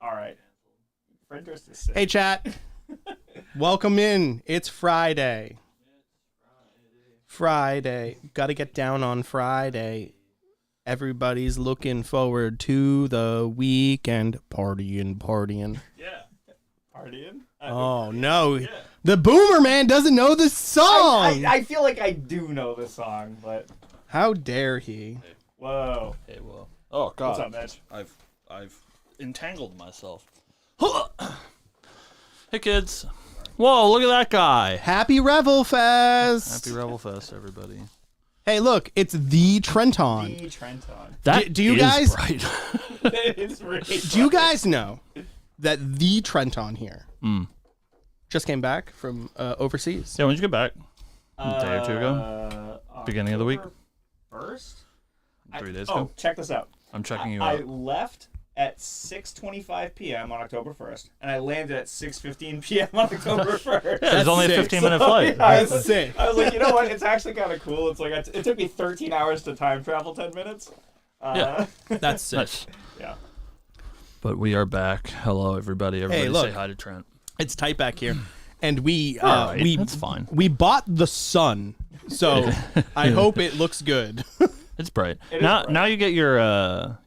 All right. Friendress is sick. Hey, chat. Welcome in. It's Friday. Friday. Got to get down on Friday. Everybody's looking forward to the weekend. Partying. Yeah. Partying? Oh, no. Yeah. The boomer man doesn't know the song. I feel like I do know the song, but... How dare he? Whoa. Hey, whoa. Oh, God. What's up, Mitch? I've entangled myself. Hey, kids. Whoa, look at that guy. Happy Revel Fest. Happy Revel Fest, everybody. Hey, look. It's the Trenton. The Trenton. That do you is guys... bright. It's really Do you guys know that the Trenton here just came back from overseas? Yeah, when did you get back? A day or two ago? Beginning of the week? First? 3 days ago? Oh, check this out. I'm checking you I out. left at 6:25 p.m. on October 1st, and I landed at 6:15 p.m. on October 1st. Yeah, it was only a sick. 15-minute flight. Yeah, I That's sick. was like, you know what? It's actually kind of cool. It's like it took me 13 hours to time travel 10 minutes. Yeah. That's sick. Nice. Yeah. But we are back. Hello, everybody. Everybody look. say hi to Trent. It's tight back here, and Alright, that's fine. We bought the sun, so I hope it looks good. It's bright. It is Now, bright. now you get your,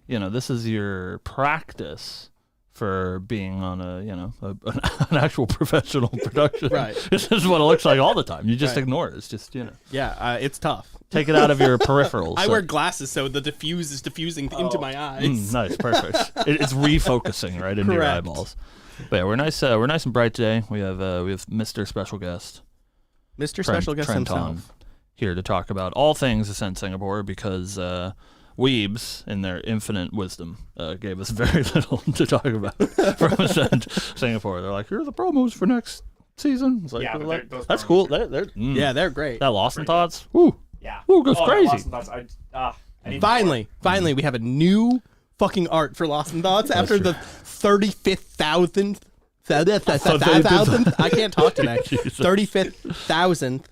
this is your practice for being on an actual professional production. Right. This is what it looks like all the time. You just Right. ignore it. It's just, Yeah, it's tough. take it out of your peripherals. I wear glasses, so the diffuse is diffusing into my eyes. Nice, perfect. It's refocusing right into your Correct. eyeballs. But yeah, we're nice. We're nice and bright today. We have Mr. Special Guest, Mr. Special Guest Trenton, himself. here to talk about all things Ascent Singapore because Weebs, in their infinite wisdom, gave us very little to talk about from Ascent Singapore. They're like, here are the promos for next season. It's like, Yeah, well, but those that's promos cool. are- Yeah, they're great. That Lost in Thoughts. Woo. Yeah. Ooh, goes that crazy. Lost in Thoughts, I need Finally, we have a new fucking art for Lost in Thoughts after true. the 35,000th. I can't talk today. Jesus. 35,000th.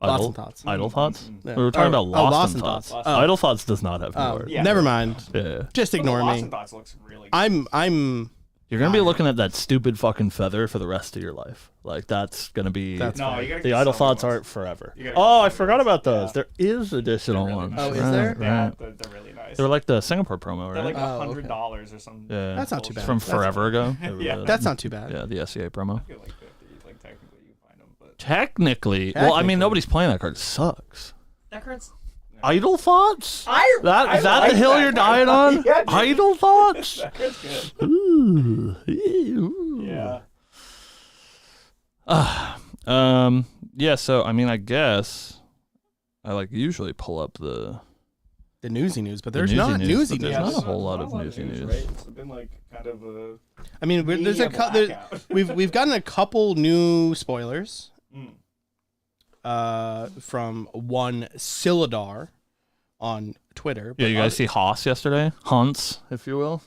Lost in Thoughts. Idle Thoughts? Yeah. We were talking about Lost, Lost in in Thoughts. Thoughts. Idle Thoughts does not have new Oh, art. Yeah. never mind. Yeah. Just ignore Lost me. in Thoughts looks really good. I'm You're going to be looking at that stupid fucking feather for the rest of your life. Like, that's going to be That's No, fine. you gotta the get Idle some Thoughts ones. art forever. You gotta Oh, get I some forgot ones. about those. Yeah. There is additional They're really ones. nice. Oh, is there? Yeah, Right. they're really nice. They were like the Singapore promo, They're right? like Oh, $100 or something. yeah. That's not too bad. From That's forever ago. Yeah. That's not too bad. Yeah, the SEA promo. I feel like 50. Like technically you find them, but Technically, well, I Technically. mean, nobody's playing that card. It sucks. that card's Idle Thoughts? I Is that like the hill that you're card. dying on? Yeah, dude. Idle Thoughts? That card's good. Ooh. Ooh. Yeah. Yeah, so I mean, I guess I usually pull up the The news, but The there's newsy not news, newsy but news. there's not a there's whole lot of lot newsy news. Right? It's been like kind of a I mean, there's a media blackout. we've gotten a couple new spoilers Mm. from one Silidar on Twitter. Yeah, but you guys see Haas yesterday? Hans, if you will.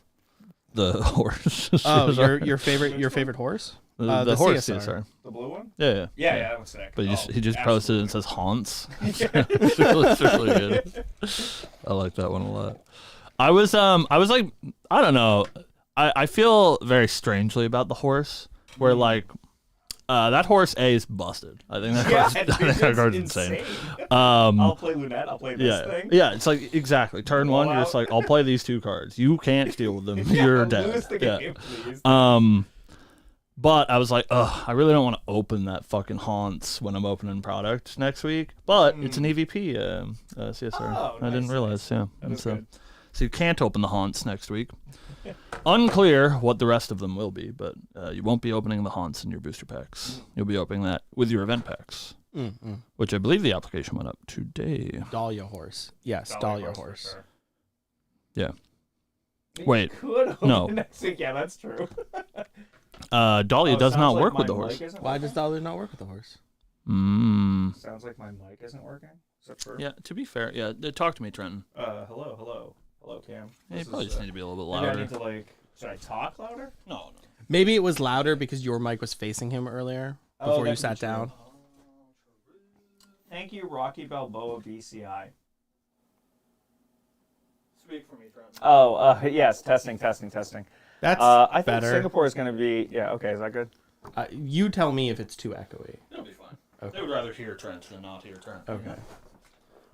The horse. Oh, your favorite horse? the the horse CSR. CSR. The blue one? Yeah. Yeah, that was sick. But Oh, he just posted it and says Hans. It's really good. I like that one a lot. I was like, I don't know. I feel very strangely about the horse, where like that horse A is busted. I think that card's insane. I'll play Lunette. I'll play this thing. Yeah, it's like exactly turn one. You're just like, I'll play these two cards. You can't deal with them. You're dead. Lose the game, please. But I was like, I really don't want to open that fucking Haunts when I'm opening product next week. But it's an EVP CSR. Oh, I didn't nice, realize. Yeah, That is so good. you can't open the Haunts next week. Unclear what the rest of them will be, but you won't be opening the Haunts in your booster packs. You'll be opening that with your event packs, which I believe the application went up today. Dahlia horse. Yes, Dahlia horse. for sure. Yeah. You Wait, could open no. it next week. Yeah, that's true. Dahlia Oh, does sounds not like work my with the mic horse. isn't Why working? does Dahlia not work with the horse? Sounds like my mic isn't working. Is that true? Yeah, to be fair, yeah. Talk to me, Trenton. Hello, Cam. Yeah, you This probably is, just need to be a little bit maybe I louder. need to like. Should I talk louder? No. Maybe it was louder because your mic was facing him earlier before that you could sat be true. down. Thank you, Rocky Balboa BCI. Speak for me, Trenton. Oh, yes. Testing. Best That's I think better. Singapore is going to be... Yeah, okay, is that good? You tell me if it's too echoey. It'll be fine. Okay. They would rather hear Trent than not hear Trent. Okay.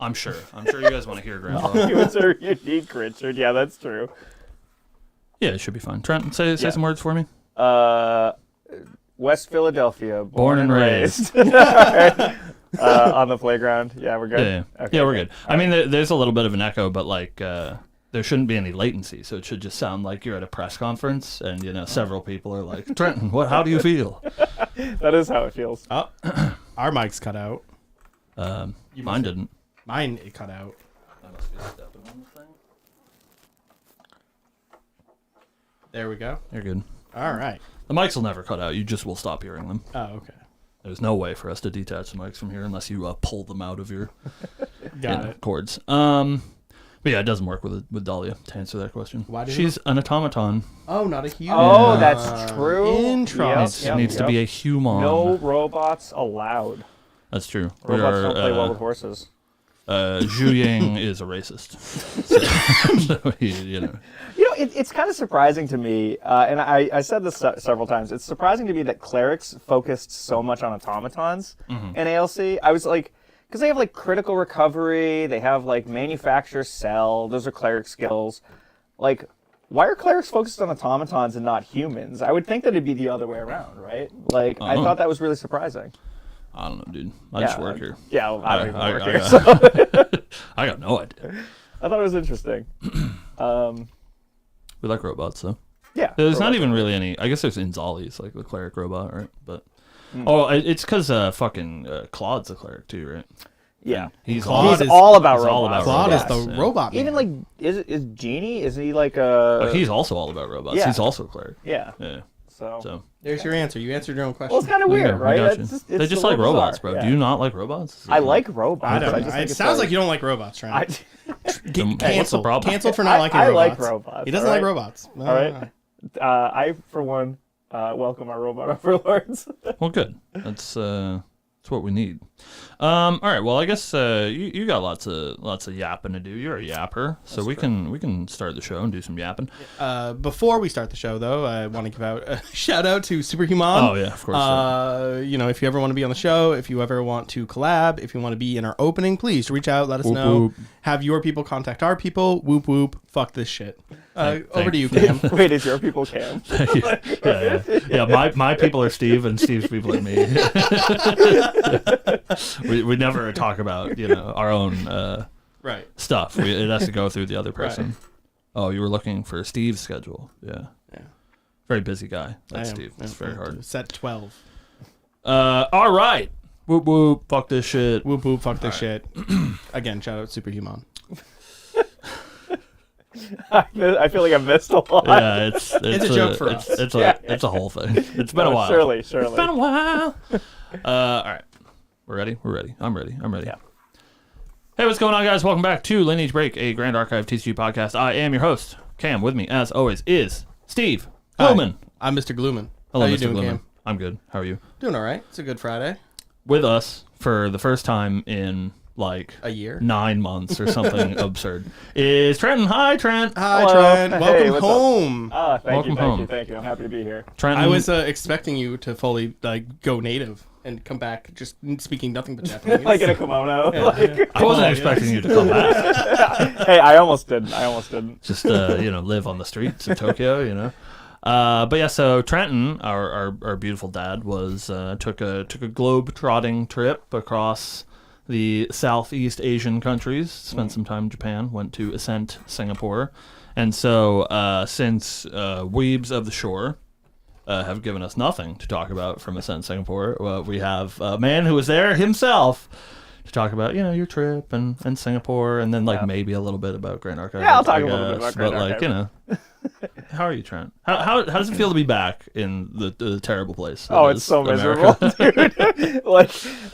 I'm sure you guys want to hear Grandpa. Humans are unique, Richard. Yeah, that's true. Yeah, it should be fine. Trent, say some words for me. West Philadelphia, Born and raised. On the playground. Yeah, we're good. Yeah, Okay, yeah, we're okay. good. I mean, there's a little bit of an echo, but like there shouldn't be any latency, so it should just sound like you're at a press conference, and several people are like, Trenton, how do you feel? That is how it feels. Oh, our mic's cut out. Mine didn't. Mine it cut out. I must be stepping on the thing. There we go. You're good. All right. The mics will never cut out. You just will stop hearing them. Oh, okay. There's no way for us to detach the mics from here unless you pull them out of your Got it. cords. But yeah, it doesn't work with Dahlia, to answer that question. Why did She's an automaton. Oh, not a human. Oh, that's true. Interesting. Needs to be a human. No robots allowed. That's true. Robots don't play well with horses. Zhu Yang is a racist. So It's kind of surprising to me, and I said this several times. It's surprising to me that clerics focused so much on automatons in ALC. I was like, because they have like critical recovery, they have like manufacture sell. Those are cleric skills. Like, why are clerics focused on automatons and not humans? I would think that it'd be the other way around, right? Like, I thought that was really surprising. I don't know, dude. I just work here. Yeah, well, I don't even work here. I got no idea. I thought it was interesting. We like robots, though. Yeah. There's not even really any. I guess there's Inzali's, like the cleric robot, right? But it's because fucking Claude's a cleric too, right? Yeah. He's Claude all about robots. Claude is robots. the robot man. Even like, is Genie? Is he like a? But he's also all about robots. Yeah. He's also a cleric. Yeah. Yeah. So. There's your answer. You answered your own question. Well, it's kind of weird, right? I got you. It's They just a like little robots, bizarre. bro. Yeah. Do you not like robots? I like robots. I don't I know. just It think it's sounds like you don't like robots, Trent. What's the Cancelled. problem? Canceled for not liking I robots. like robots. He doesn't all like right? robots. All right. I, for one, welcome our robot overlords. Well, good. That's what we need. All right. Well, I guess you got lots of yapping to do. You're a yapper, so we can start the show and do some yapping. Before we start the show, though, I want to give out a shout out to Superhuman. Oh yeah, of course. If you ever want to be on the show, if you ever want to collab, if you want to be in our opening, please reach out. Let us Whoop, know. whoop. Have your people contact our people. Whoop whoop. Fuck this shit. Over thank to you, Cam. Wait, is your people Cam? yeah. My people are Steve, and Steve's people are me. we never talk about our own Right. stuff. It has to go through the other person. Right. Oh, you were looking for Steve's schedule. Yeah. Very busy guy. That's Steve. It's very hard. Set 12. All right. Whoop whoop. Fuck this shit. Whoop whoop. Fuck this shit. Again, shout out Superhuman. I feel like I missed a lot. Yeah, it's a joke for us. It's a whole thing. It's been a while. Surely. It's been a while. All right. We're ready? We're ready. I'm ready. Yeah. Hey, what's going on, guys? Welcome back to Lineage Break, a Grand Archive TCG podcast. I am your host, Cam. With me, as always, is Steve Gluman. Hi, I'm Mr. Gluman. Hello, How you Mr. doing, Gluman. Cam? I'm good. How are you? Doing all right. It's a good Friday. With us for the first time in like A year. 9 months or something absurd is Trenton. Hi, Trent. Hi, Hello. Trent. Hey, Welcome what's up? home. Welcome home. Thank you. I'm happy to be here. Trenton. I was expecting you to fully go native and come back just speaking nothing but Japanese. Like in a kimono. I wasn't expecting you to come back. Hey, I almost didn't. Just live on the streets of Tokyo. But yeah, so Trenton, our beautiful dad, was took a globe trotting trip across the Southeast Asian countries. Spent some time in Japan. Went to Ascent, Singapore, and so since weebs of the shore have given us nothing to talk about from Ascent, Singapore, we have a man who was there himself to talk about your trip and Singapore, and then maybe a little bit about Grand Archive. Yeah, I'll talk a little bit about Grand Archive. How are you, Trent? How does it feel to be back in the terrible place? Oh, that it's is so America? miserable, dude.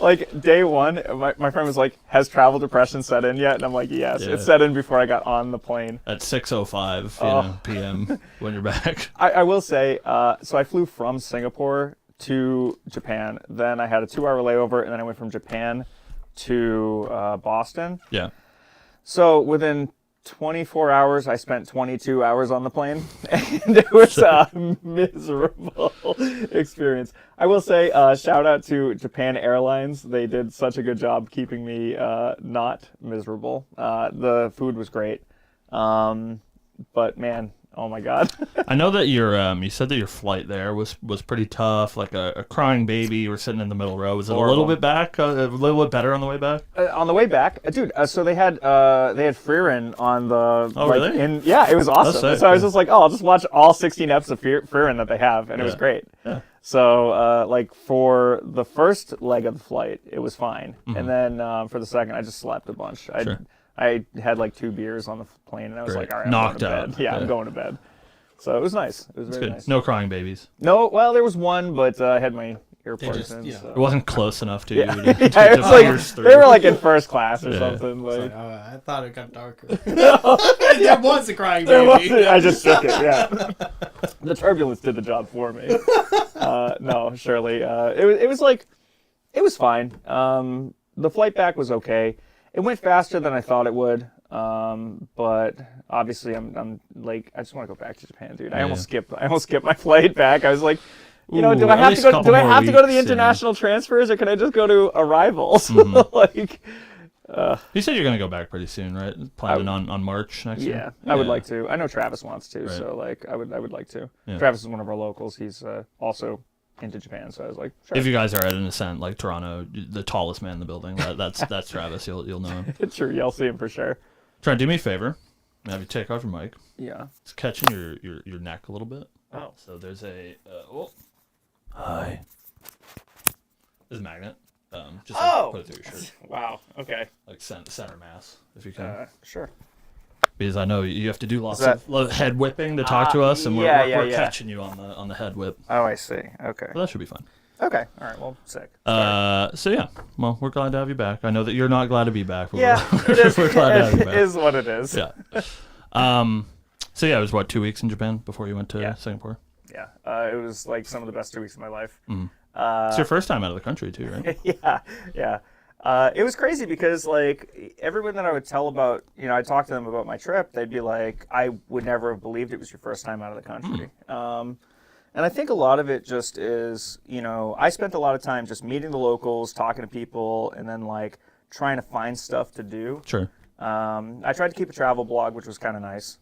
like day one, my friend was like, "Has travel depression set in yet?" And I'm like, "Yes, Yeah. it set in before I got on the plane." At 6:05 p.m. when you're back. I will say, so I flew from Singapore to Japan. Then I had a 2-hour layover, and then I went from Japan to Boston. Yeah. So within 24 hours, I spent 22 hours on the plane, and it was a miserable experience. I will say, shout out to Japan Airlines. They did such a good job keeping me not miserable. The food was great, but man, oh my God. I know that you said that your flight there was pretty tough, like a crying baby. You were sitting in the middle row. Was it Horrible. a little bit back, a little bit better on the way back? On the way back, dude. So they had Frieren on the. Oh, really? Yeah, it was awesome. That's sick, So I was just like, oh, I'll just watch all 16 episodes of Frieren that they have, and it was Yeah. great. Yeah. So for the first leg of the flight, it was fine, Mm-hmm. and then for the second, I just slept a bunch. Sure. I had like 2 beers on the plane, and I was Great. like, all right, Knocked I'm going to out. bed. Yeah, Yeah. I'm going to bed. So it was nice. It was It's very good. nice. No crying babies. No, well, there was one, but I had my earplugs just- in. yeah. So. It wasn't close enough to you. Yeah, To yeah, it to was like pierce through. they were like in first class or Yeah. something. It's Like, like, I thought it got darker. There was a crying there baby. was- I just shook it. Yeah, the turbulence did the job for me. No, Shirley. It was like, it was fine. The flight back was okay. It went faster than I thought it would. But obviously, I'm like, I just want to go back to Japan, dude. I almost skipped my flight back. I was like, you know, Ooh, do I at have to least go? a couple Do I more have to go to the weeks, yeah. international transfers, or can I just go to arrivals? Mm-hmm. Like, You said you're gonna go back pretty soon, right? Planning on March next year. yeah, I would like to. I know Travis wants to, Right. so like, I would like to. Yeah. Travis is one of our locals. He's also into Japan, so I was like, sure. If you guys are at an event like Toronto, the tallest man in the building, that's Travis. You'll know him. Sure, you'll see him for sure. Try and do me a favor. Have you take off your mic. Yeah. It's catching your neck a little bit. Oh. So there's a hi. There's a magnet. Just like, put it through your shirt, Wow. Okay. like center mass, if you can. Sure. Because I know you have to do lots that- of head whipping to talk to us, and we're yeah. catching you on the head whip. Oh, I see. Okay. But that should be fun. Okay. All right. Well, sick. So yeah, well, we're glad to have you back. I know that you're not glad to be back. But Yeah. we're, It is, we're glad to have you it back. is what it is. Yeah. So yeah, it was what, 2 weeks in Japan before you went to Yeah. Singapore. Yeah. It was like some of the best 2 weeks of my life. It's your first time out of the country too, right? Yeah. It was crazy because like everyone that I would tell about, I talked to them about my trip, they'd be like, I would never have believed it was your first time out of the country. And I think a lot of it just is, I spent a lot of time just meeting the locals, talking to people, and then like trying to find stuff to do. Sure. I tried to keep a travel blog, which was kind of nice.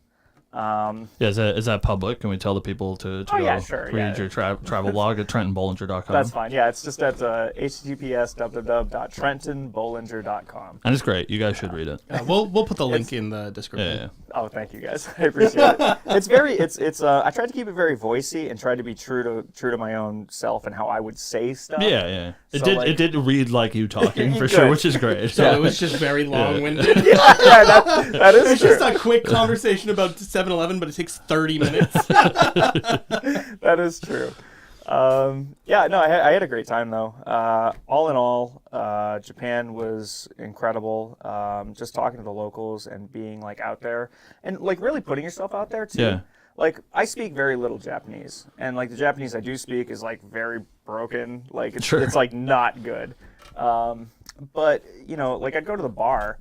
Yeah, is that public? Can we tell the people to go yeah, sure, read yeah. your travel blog at TrentonBollinger.com? That's fine. Yeah, it's just at https://www.trentonbollinger.com. And it's great. You guys should read it. We'll put the link in the description. Yeah. Oh, thank you guys. I appreciate it. It's I tried to keep it very voicey and tried to be true to my own self and how I would say stuff. Yeah. It So, did like- it did read like you talking for Good. sure, which is great. So it was just very long-winded. Yeah, that is It's true. just a quick conversation about 7-Eleven, but it takes 30 minutes. That is true. Yeah, no, I had a great time though. All in all, Japan was incredible. Just talking to the locals and being like out there and like really putting yourself out there too. Yeah. Like I speak very little Japanese, and like the Japanese I do speak is like very broken. Like it's like not good. But like I'd go to the bar.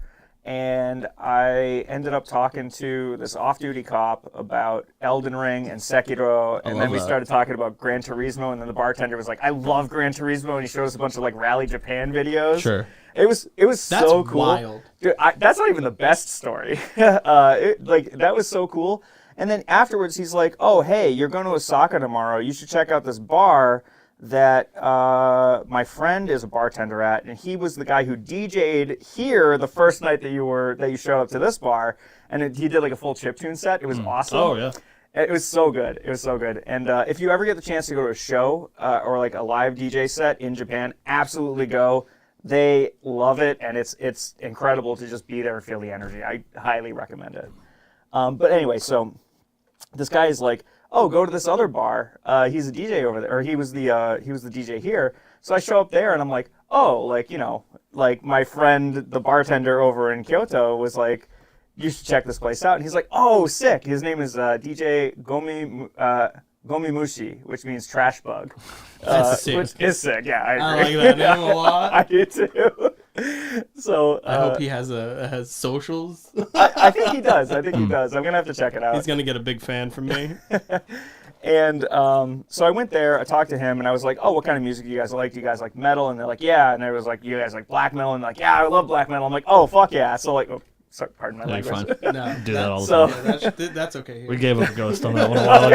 And I ended up talking to this off-duty cop about Elden Ring and Sekiro, and then we started talking about Gran Turismo, and then the bartender was like, "I love Gran Turismo," and he showed us a bunch of like Rally Japan videos. Sure. It was That's so cool. wild. Dude, that's not even the best story. That was so cool. And then afterwards, he's like, "Oh, hey, you're going to Osaka tomorrow. You should check out this bar that my friend is a bartender at, and he was the guy who DJ'd here the first night that you showed up to this bar, and he did like a full chiptune set. It was awesome. Oh yeah. It was so good. It was so good. And if you ever get the chance to go to a show or like a live DJ set in Japan, absolutely go. They love it, and it's incredible to just be there and feel the energy. I highly recommend it. But anyway, so this guy is like, "Oh, go to this other bar. He's a DJ over there, or he was the DJ here." So I show up there, and I'm like, "Oh, like my friend, the bartender over in Kyoto, was like, you should check this place out." And he's like, "Oh, sick." His name is DJ Gomimushi, which means trash bug. That's sick. Which is sick. Yeah, I I agree. like that name a lot. I do too. So I hope he has socials. I think he does. I think he does. I'm gonna have to check it out. He's gonna get a big fan from me. And so I went there, I talked to him, and I was like, oh, what kind of music do you guys like? Do you guys like metal? And they're like, yeah. And I was like, you guys like black metal? And they're like, yeah, I love black metal. I'm like, oh, fuck yeah. So like, oh, sorry, pardon my No, you're language. fine. No, Do that all the So- time. yeah, that's okay. Here. We gave up a ghost on that one a while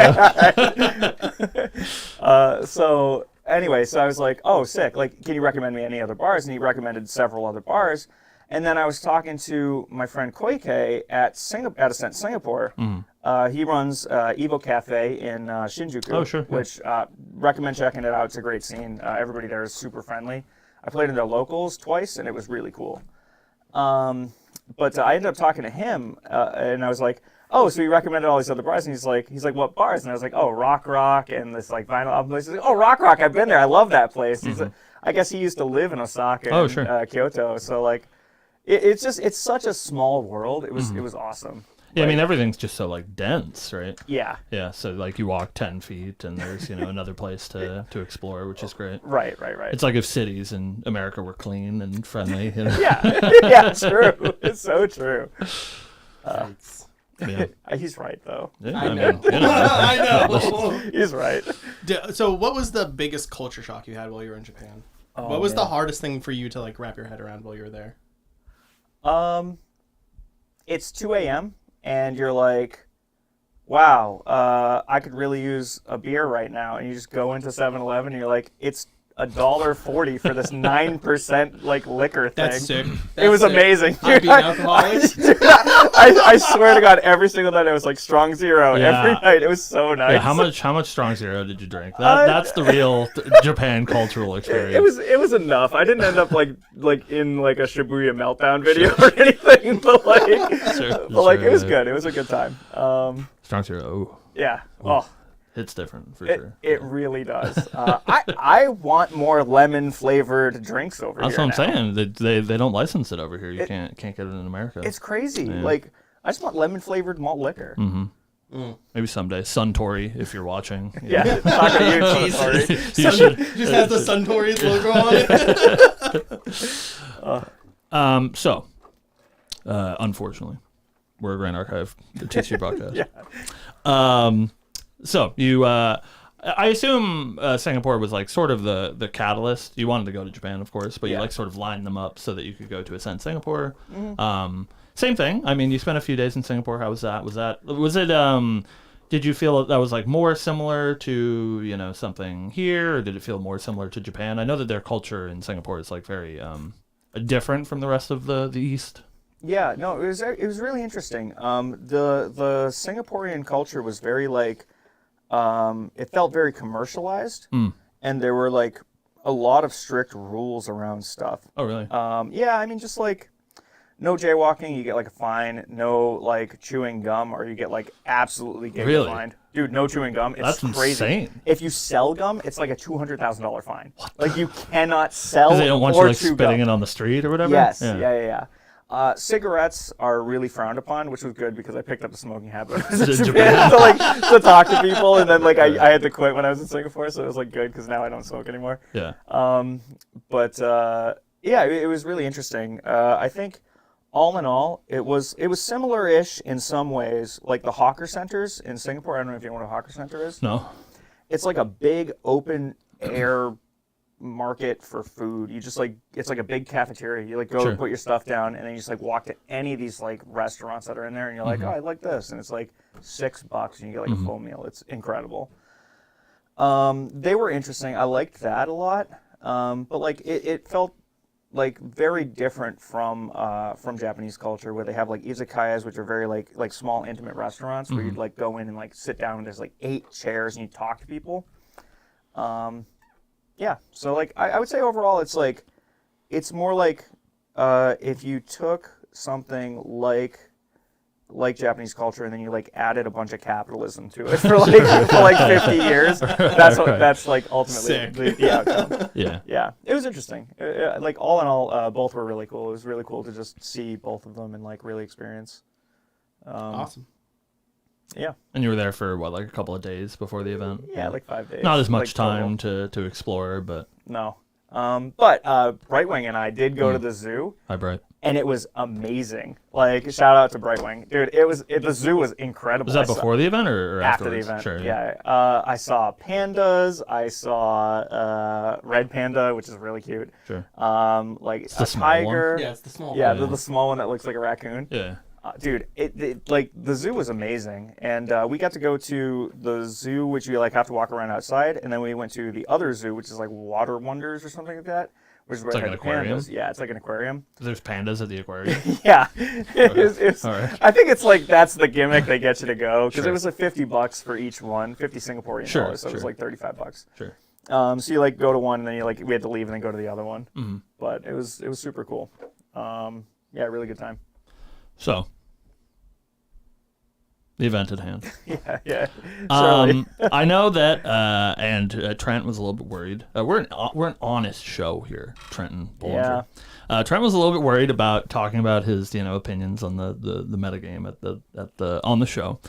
ago. So anyway, so I was like, oh, sick. Like, can you recommend me any other bars? And he recommended several other bars. And then I was talking to my friend Koike at Ascent Singapore. He runs Evo Cafe in Shinjuku. Oh, sure, yeah. Which recommend checking it out. It's a great scene. Everybody there is super friendly. I played in their locals twice, and it was really cool. But I ended up talking to him, and I was like, oh, so he recommended all these other bars, and he's like, what bars? And I was like, oh, Rock, and this like vinyl album place. He's like, oh, Rock, I've been there. I love that place. He's like, I guess he used to live in Osaka and Kyoto. So like, it's such a small world. It was awesome. Yeah, I mean, everything's just so like dense, right? Yeah. Yeah, so like you walk 10 feet and there's, another place to explore, which is great. Right. It's like if cities in America were clean and friendly. Yeah, yeah, it's true. It's so true. Yikes. Yeah. He's right though. Yeah, I I know. mean, I know. He's right. So, what was the biggest culture shock you had while you were in Japan? Oh, what was the man. hardest thing for you to like wrap your head around while you were there? It's 2 a.m. and you're like, wow, I could really use a beer right now. And you just go into 7-Eleven and you're like, it's $1.40 for this 9% like liquor thing. That's sick. It was amazing. I'd be an alcoholic. I swear to God, every single night it was like strong zero. Yeah. Every night it was so nice. Yeah, how much strong zero did you drink? That's the real Japan cultural experience. It was enough. I didn't end up like in like a Shibuya meltdown video or anything, but like it was good. It was a good time. Strong zero. Ooh, Yeah. Oh, it's different for sure. it really does. I want more lemon flavored drinks over That's here. what I'm now. saying. They don't license it over here. You can't get it in America. It's crazy. Yeah. Like I just want lemon flavored malt liquor. Maybe someday. Suntory, if you're watching. Yeah. Talk to you, sorry. You should. Just has the Suntory's logo on it. So, unfortunately, we're a Grand Archive, the TC podcast. Yeah. So you, I assume Singapore was like sort of the catalyst. You wanted to go to Japan, of course, but you Yeah. like sort of lined them up so that you could go to Ascent Singapore. Same thing. I mean, you spent a few days in Singapore. How was that? Was it? Did you feel that was like more similar to something here, or did it feel more similar to Japan? I know that their culture in Singapore is like very different from the rest of the East. Yeah, no, it was really interesting. The Singaporean culture was very like, it felt very commercialized, and there were like a lot of strict rules around stuff. Oh, really? Yeah, I mean, just like no jaywalking, you get like a fine. No like chewing gum, or you get like absolutely Really? fined. Dude, no chewing gum. It's That's crazy. insane. If you sell gum, it's like a $200,000 fine. Like you cannot sell Because they don't want or you like chew spitting gum. it on the street or whatever. Yes, yeah. Cigarettes are really frowned upon, which was good because I picked up a smoking habit when I was in In Japan to talk to people, and then like I had to quit when I was in Singapore, so it was like good because now I don't smoke anymore. Yeah. Yeah, it was really interesting. I think all in all, it was similar-ish in some ways, like the hawker centers in Singapore. I don't know if you know what a hawker center is. No. It's like a big open air market for food. You just like, it's like a big cafeteria. You like go Sure. put your stuff down, and then you just like walk to any of these like restaurants that are in there, and you're like, oh, I like this, and it's like $6, and you get like a full meal. It's incredible. They were interesting. I liked that a lot, but like it felt like very different from Japanese culture, where they have like izakayas, which are very like small intimate restaurants where you'd like go in and like sit down and there's like 8 chairs and you talk to people. Yeah, so like I would say overall it's like it's more like if you took something like Japanese culture and then you like added a bunch of capitalism to it for like 50 years. That's like ultimately the outcome. Yeah, it was interesting. Like all in all, both were really cool. It was really cool to just see both of them and like really experience. Awesome. Yeah. And you were there for what, like a couple of days before the event? Yeah, like 5 days. Not as much like, total. time to explore, but No. But Brightwing and I did go to the zoo, Hi, Bright. and it was amazing. Like, shout out to Brightwing, dude. The zoo was incredible. Was that before the event or after the afterwards? event? Sure. Yeah. I saw pandas. I saw red panda, which is really cute. Sure. Like the a small one? tiger. Yeah, it's the small Yeah, one. the small one that looks like a raccoon. Yeah. Dude, it like the zoo was amazing, and we got to go to the zoo, which you like have to walk around outside, and then we went to the other zoo, which is like Water Wonders or something like that, which is where like they an had the aquarium? pandas. Yeah, it's like an aquarium. There's pandas at the aquarium. Yeah, it's All right. I think it's like that's the gimmick they get you to go because Sure. it was like $50 for each one, 50 Singaporean Sure, dollars, so it was sure. like $35. Sure. So you like go to one, and then we had to leave and then go to the other one. Mm-hmm. But it was super cool. Yeah, really good time. So, the event at hand. Yeah. Surely. I know that, and Trent was a little bit worried. We're an honest show here, Trent and Bollinger. Trent was a little bit worried about talking about his opinions on the metagame on the show,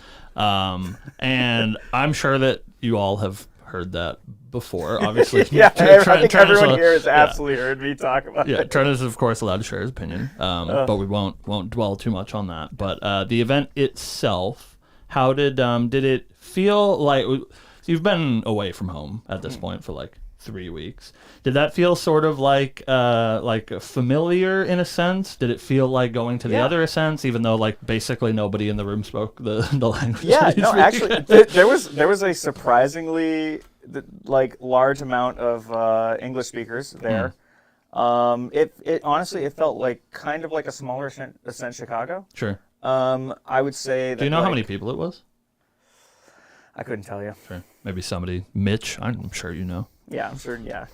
and I'm sure that you all have heard that before. Obviously, Yeah, I think Trent is everyone here has absolutely heard me talk about yeah, it. Trent is of course allowed to share his opinion, but we won't dwell too much on that. But the event itself. How did it feel like? So you've been away from home at this point for like 3 weeks. Did that feel sort of like familiar in a sense? Did it feel like going to the other events, even though like basically nobody in the room spoke the language? Yeah, no, actually, there was a surprisingly like large amount of English speakers there. It honestly felt like kind of like a smaller Ascent Chicago. Sure. I would say that. Do you know how many people it was? I couldn't tell you. Sure. Maybe somebody, Mitch. I'm sure you know. Yeah, I'm sure. Yeah.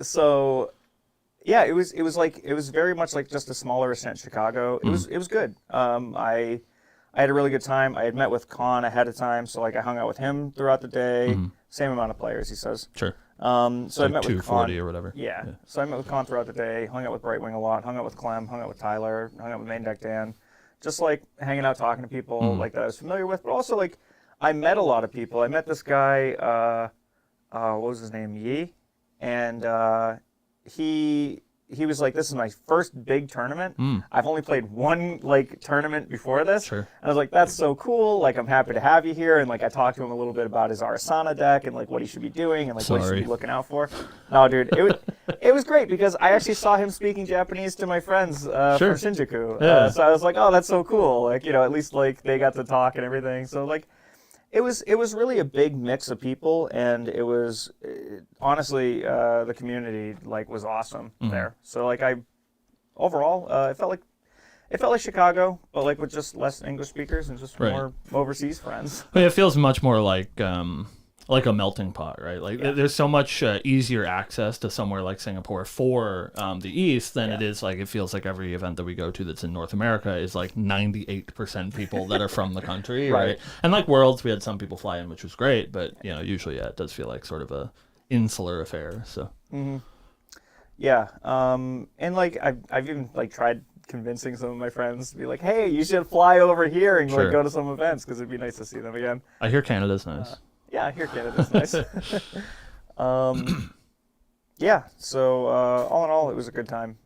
So, yeah, it was very much like just a smaller Ascent Chicago. It was good. I had a really good time. I had met with Con ahead of time, so like I hung out with him throughout the day. Same amount of players, he says. Sure. So I met with Con 240 or whatever. Yeah. So I met with Con throughout the day, hung out with Brightwing a lot, hung out with Clem, hung out with Tyler, hung out with Main Deck Dan, just like hanging out, talking to people like that I was familiar with, but also like I met a lot of people. I met this guy, what was his name, Yi, and he was like, this is my first big tournament. I've only played one like tournament before this. Sure. And I was like, that's so cool. Like, I'm happy to have you here. And like, I talked to him a little bit about his Arasana deck and like what he should be doing and like what he should be looking out for. No, dude, it was great because I actually saw him speaking Japanese to my friends from Shinjuku. Yeah. So I was like, oh, that's so cool. Like, at least like they got to talk and everything. So like, it was really a big mix of people, and it was honestly the community like was awesome there. So like overall it felt like Chicago, but like with just less English speakers and just more overseas friends. I mean, it feels much more like a melting pot, right? Like there's so much easier access to somewhere like Singapore for the East than it is like it feels like every event that we go to that's in North America is like 98% people that are from the country, right? And like Worlds, we had some people fly in, which was great, but usually it does feel like sort of a insular affair. So yeah, and like I've even like tried convincing some of my friends to be like, hey, you should fly over here and like go to some events because it'd be nice to see them again. I hear Canada's nice. Yeah, I hear Canada's nice. Yeah, so all in all, it was a good time.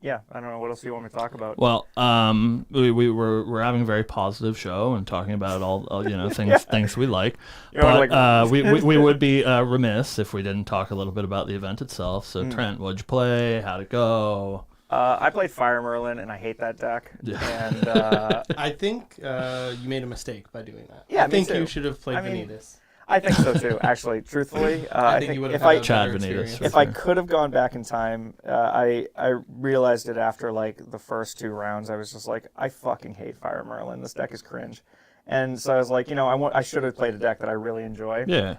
Yeah, I don't know what else you want me to talk about. Well, we're having a very positive show and talking about all things we like. But we would be remiss if we didn't talk a little bit about the event itself. So Trent, what'd you play? How'd it go? I played Fire Merlin, and I hate that deck. Yeah. And I think you made a mistake by doing that. Yeah, I think me too. you should have played I mean, Vanitas. I think so too. Actually, truthfully, I think you would have if had I a Chad better Vanitas, experience. if I could have gone back in time, I realized it after like the first 2 rounds. I was just like, I fucking hate Fire Merlin. This deck is cringe. And so I was like, I should have played a deck that I really enjoy. Yeah.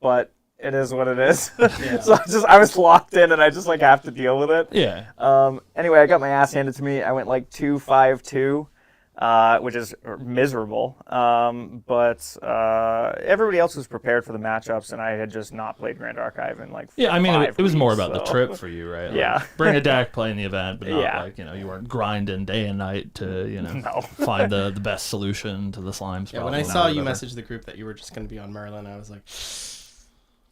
But it is what it is. So I was locked in, and I just like have to deal with it. Yeah. Anyway, I got my ass handed to me. I went like 2-5-2. Which is miserable. But everybody else was prepared for the matchups, and I had just not played Grand Archive in like Yeah, I mean, 5 it was more weeks, about the so. trip for you, right? Like, Yeah. bring a deck, play in the event, but not Yeah. like, you weren't grinding day and night to, No. find the best solution to the slimes. Yeah, when I saw you message the group that you were just going to be on Merlin, I was like,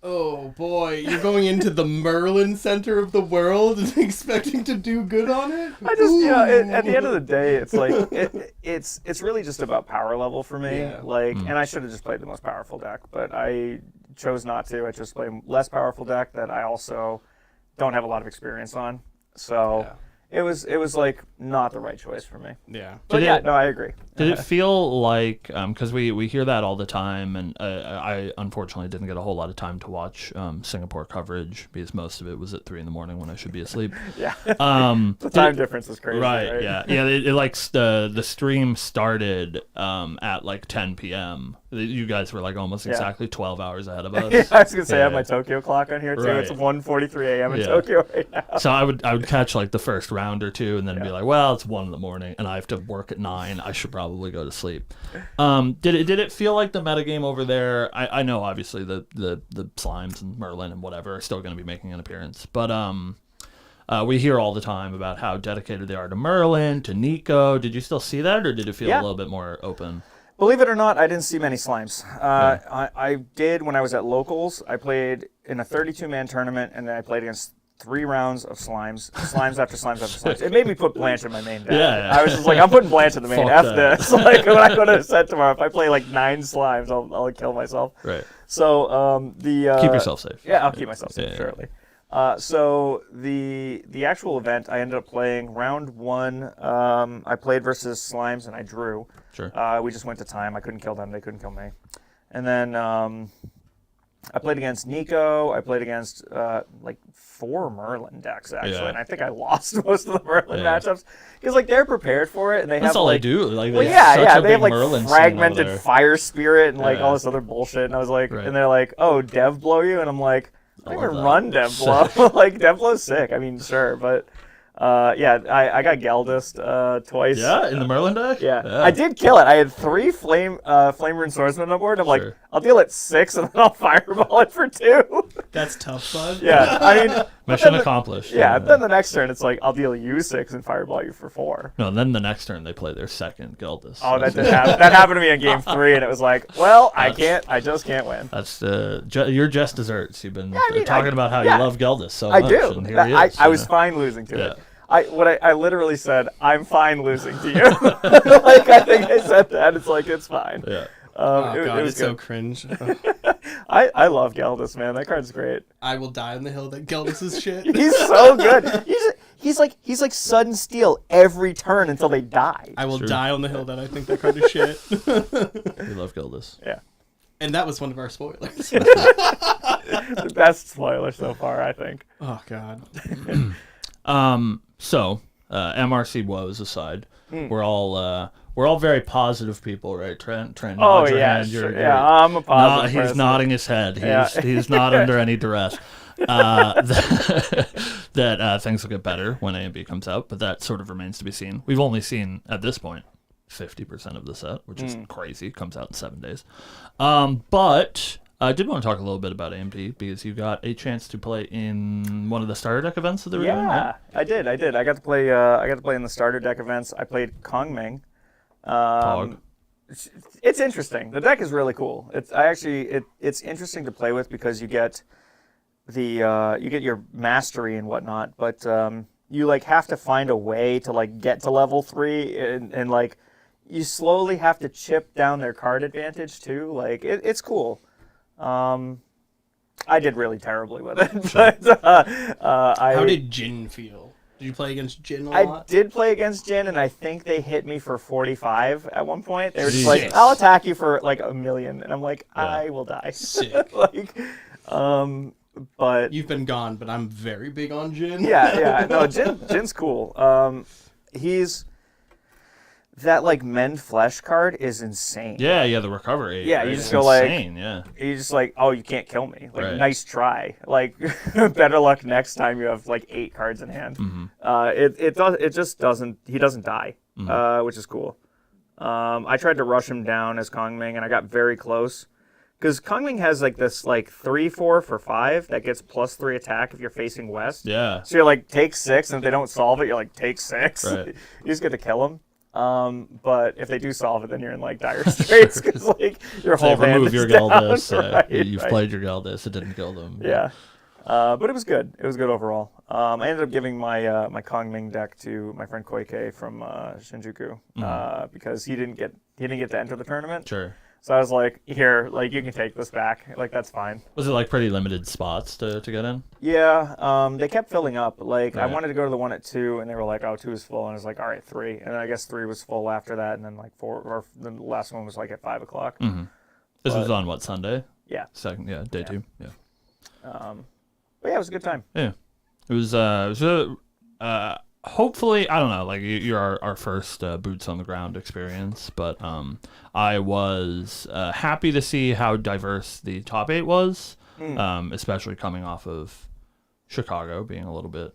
Oh boy, you're going into the Merlin center of the world and expecting to do good on it? I just, at the end of the day, it's like it's really just about power level for me. Yeah. And I should have just played the most powerful deck, but I chose not to. I chose to play a less powerful deck that I also don't have a lot of experience on. So it was like not the right choice for me. Yeah. But I agree. Did it feel like, because we hear that all the time, and I unfortunately didn't get a whole lot of time to watch Singapore coverage because most of it was at 3 a.m. when I should be asleep. Yeah. The time difference is crazy. Right. Yeah. It like the stream started at like 10 p.m. You guys were like almost exactly 12 hours ahead of us. Yeah, I was gonna say I have my Tokyo clock on here too. Right. It's 1:43 a.m. in Tokyo right now. So I would catch like the first round or two and then be like, well, it's 1 a.m. and I have to work at 9. I should probably go to sleep. Did it feel like the metagame over there? I know obviously the Slimes and Merlin and whatever are still going to be making an appearance, but we hear all the time about how dedicated they are to Merlin, to Nico. Did you still see that, or did it feel a little bit more open? Believe it or not, I didn't see many Slimes. I did when I was at Locals. I played in a 32-man tournament, and then I played against 3 rounds of Slimes after Slimes after Slimes. It made me put Blanche in my main deck. Yeah. I was just like, I'm putting Blanche in the main. Fuck F that. this. Like, when I go to a set tomorrow, if I play like 9 Slimes, I'll kill myself. Right. So keep yourself safe. Yeah, I'll keep myself safe, surely. So the actual event, I ended up playing round 1. I played versus Slimes and I drew. Sure. We just went to time. I couldn't kill them. They couldn't kill me. And then I played against Nico. I played against like 4 Merlin decks actually, and I think I lost most of the Merlin matchups because like they're prepared for it and they That's have all like they do. Like, well, they have big like Merlin scene over fragmented there. fire spirit and like all this other bullshit. And I was like, and they're like, oh, Dev blow you, and I'm like, I don't even run Dev blow. Like Dev blow's sick. I mean, sure, but. I got Geldest twice. Yeah, in the Merlin deck? Yeah. I did kill it. I had 3 Flame Rune Swordsmen on board. I'm like, I'll deal it 6 and then I'll Fireball it for 2. That's tough, bud. Yeah, I mean... Mission accomplished. Yeah, then the next turn it's like, I'll deal you 6 and Fireball you for 4. No, then the next turn they play their second Geldest. Oh, that did happen. That happened to me in game 3 and it was like, well, I just can't win. That's your just desserts. You've been talking about how you love Geldest so I much. do. And here he is, I was fine losing to it. Yeah. I literally said, I'm fine losing to you. Like, I think I said that. It's like, it's fine. Yeah. It was it's so cringe. I love Geldest, man. That card's great. I will die on the hill that Geldest is shit. He's so good. He's like sudden steal every turn until they die. I will die on the hill that I think that card is shit. We love Geldest. Yeah. And that was one of our spoilers. The best spoiler so far, I think. Oh God. So MRC woes aside, we're all very positive people, right? Trent nod your hand. I'm a positive He's person. nodding his head. He's not under any duress. That things will get better when A and B comes out, but that sort of remains to be seen. We've only seen at this point 50% of the set, which is crazy. It comes out in 7 days. But I did want to talk a little bit about AMD because you got a chance to play in one of the starter deck events that they were doing. Yeah, I did. I got to play. I got to play in the starter deck events. I played Kongming. Pog. It's interesting. The deck is really cool. It's interesting to play with because you get your mastery and whatnot, but you like have to find a way to like get to level 3 and like you slowly have to chip down their card advantage too. Like it's cool. I did really terribly with it. But, How did Jin feel? Did you play against Jin a lot? I did play against Jin, and I think they hit me for 45 at one point. They were just Jesus. like, I'll attack you for like 1 million. And I'm like, I will die. Sick. Like, but... You've been gone, but I'm very big on Jin. Yeah. No, Jin's cool. He's... That, like, Mend Flesh card is insane. Yeah, the recovery. Yeah, you It's just go insane, like... yeah. He's just like, oh, you can't kill me. Like, Right. nice try. Like, better luck next time you have, like, 8 cards in hand. Mm-hmm. It just doesn't... He doesn't die, which is cool. I tried to rush him down as Kongming, and I got very close. Because Kongming has, like, this, like, 3/4 for 5 that gets +3 attack if you're facing west. Yeah. So you're like, take 6, and if they don't solve it, you're like, take 6. Right. You just get to kill him. But if they do solve it, then you're in like dire straits because like your whole hand remove is your down. Gildas. Right, You've right. played your Gildas. It didn't kill them. Yeah. But it was good. It was good overall. I ended up giving my my Kongming deck to my friend Koike from Shinjuku because he didn't get to enter the tournament. Sure. So I was like, here, like you can take this back. Like that's fine. Was it like pretty limited spots to get in? Yeah. They kept filling up. Like I Right. wanted to go to the one at 2, and they were like, oh, 2 is full, and I was like, all right, 3, and then I guess 3 was full after that, and then like 4, or the last one was like at 5 o'clock. Mm-hmm. This was on what, Sunday? Yeah. Second, day 2. Yeah. But yeah, it was a good time. Yeah. It was hopefully, I don't know, like you're our first boots on the ground experience, but I was happy to see how diverse the top 8 was, especially coming off of Chicago being a little bit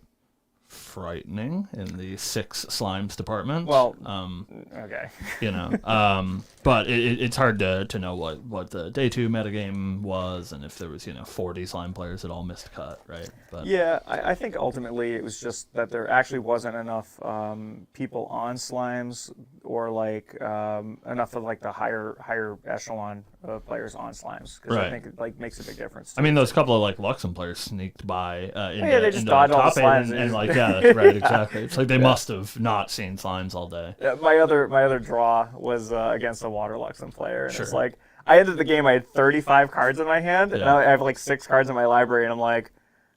frightening in the 6 slimes department. Well, okay. But it's hard to know what the day 2 metagame was and if there was 40 slime players that all missed cut, right? But Yeah, I think ultimately it was just that there actually wasn't enough people on slimes or like enough of like the higher echelon of players on slimes because I Right. think it like makes a big difference. I mean, those couple of like Luxem players sneaked by they just into dodged the all the top 8 slimes and like that's right, exactly. It's like they must have not seen slimes all day. My other draw was against a Water Luxem player, and Sure. it's like I ended the game. I had 35 cards in my hand, and Yeah. now I have like 6 cards in my library, and I'm like,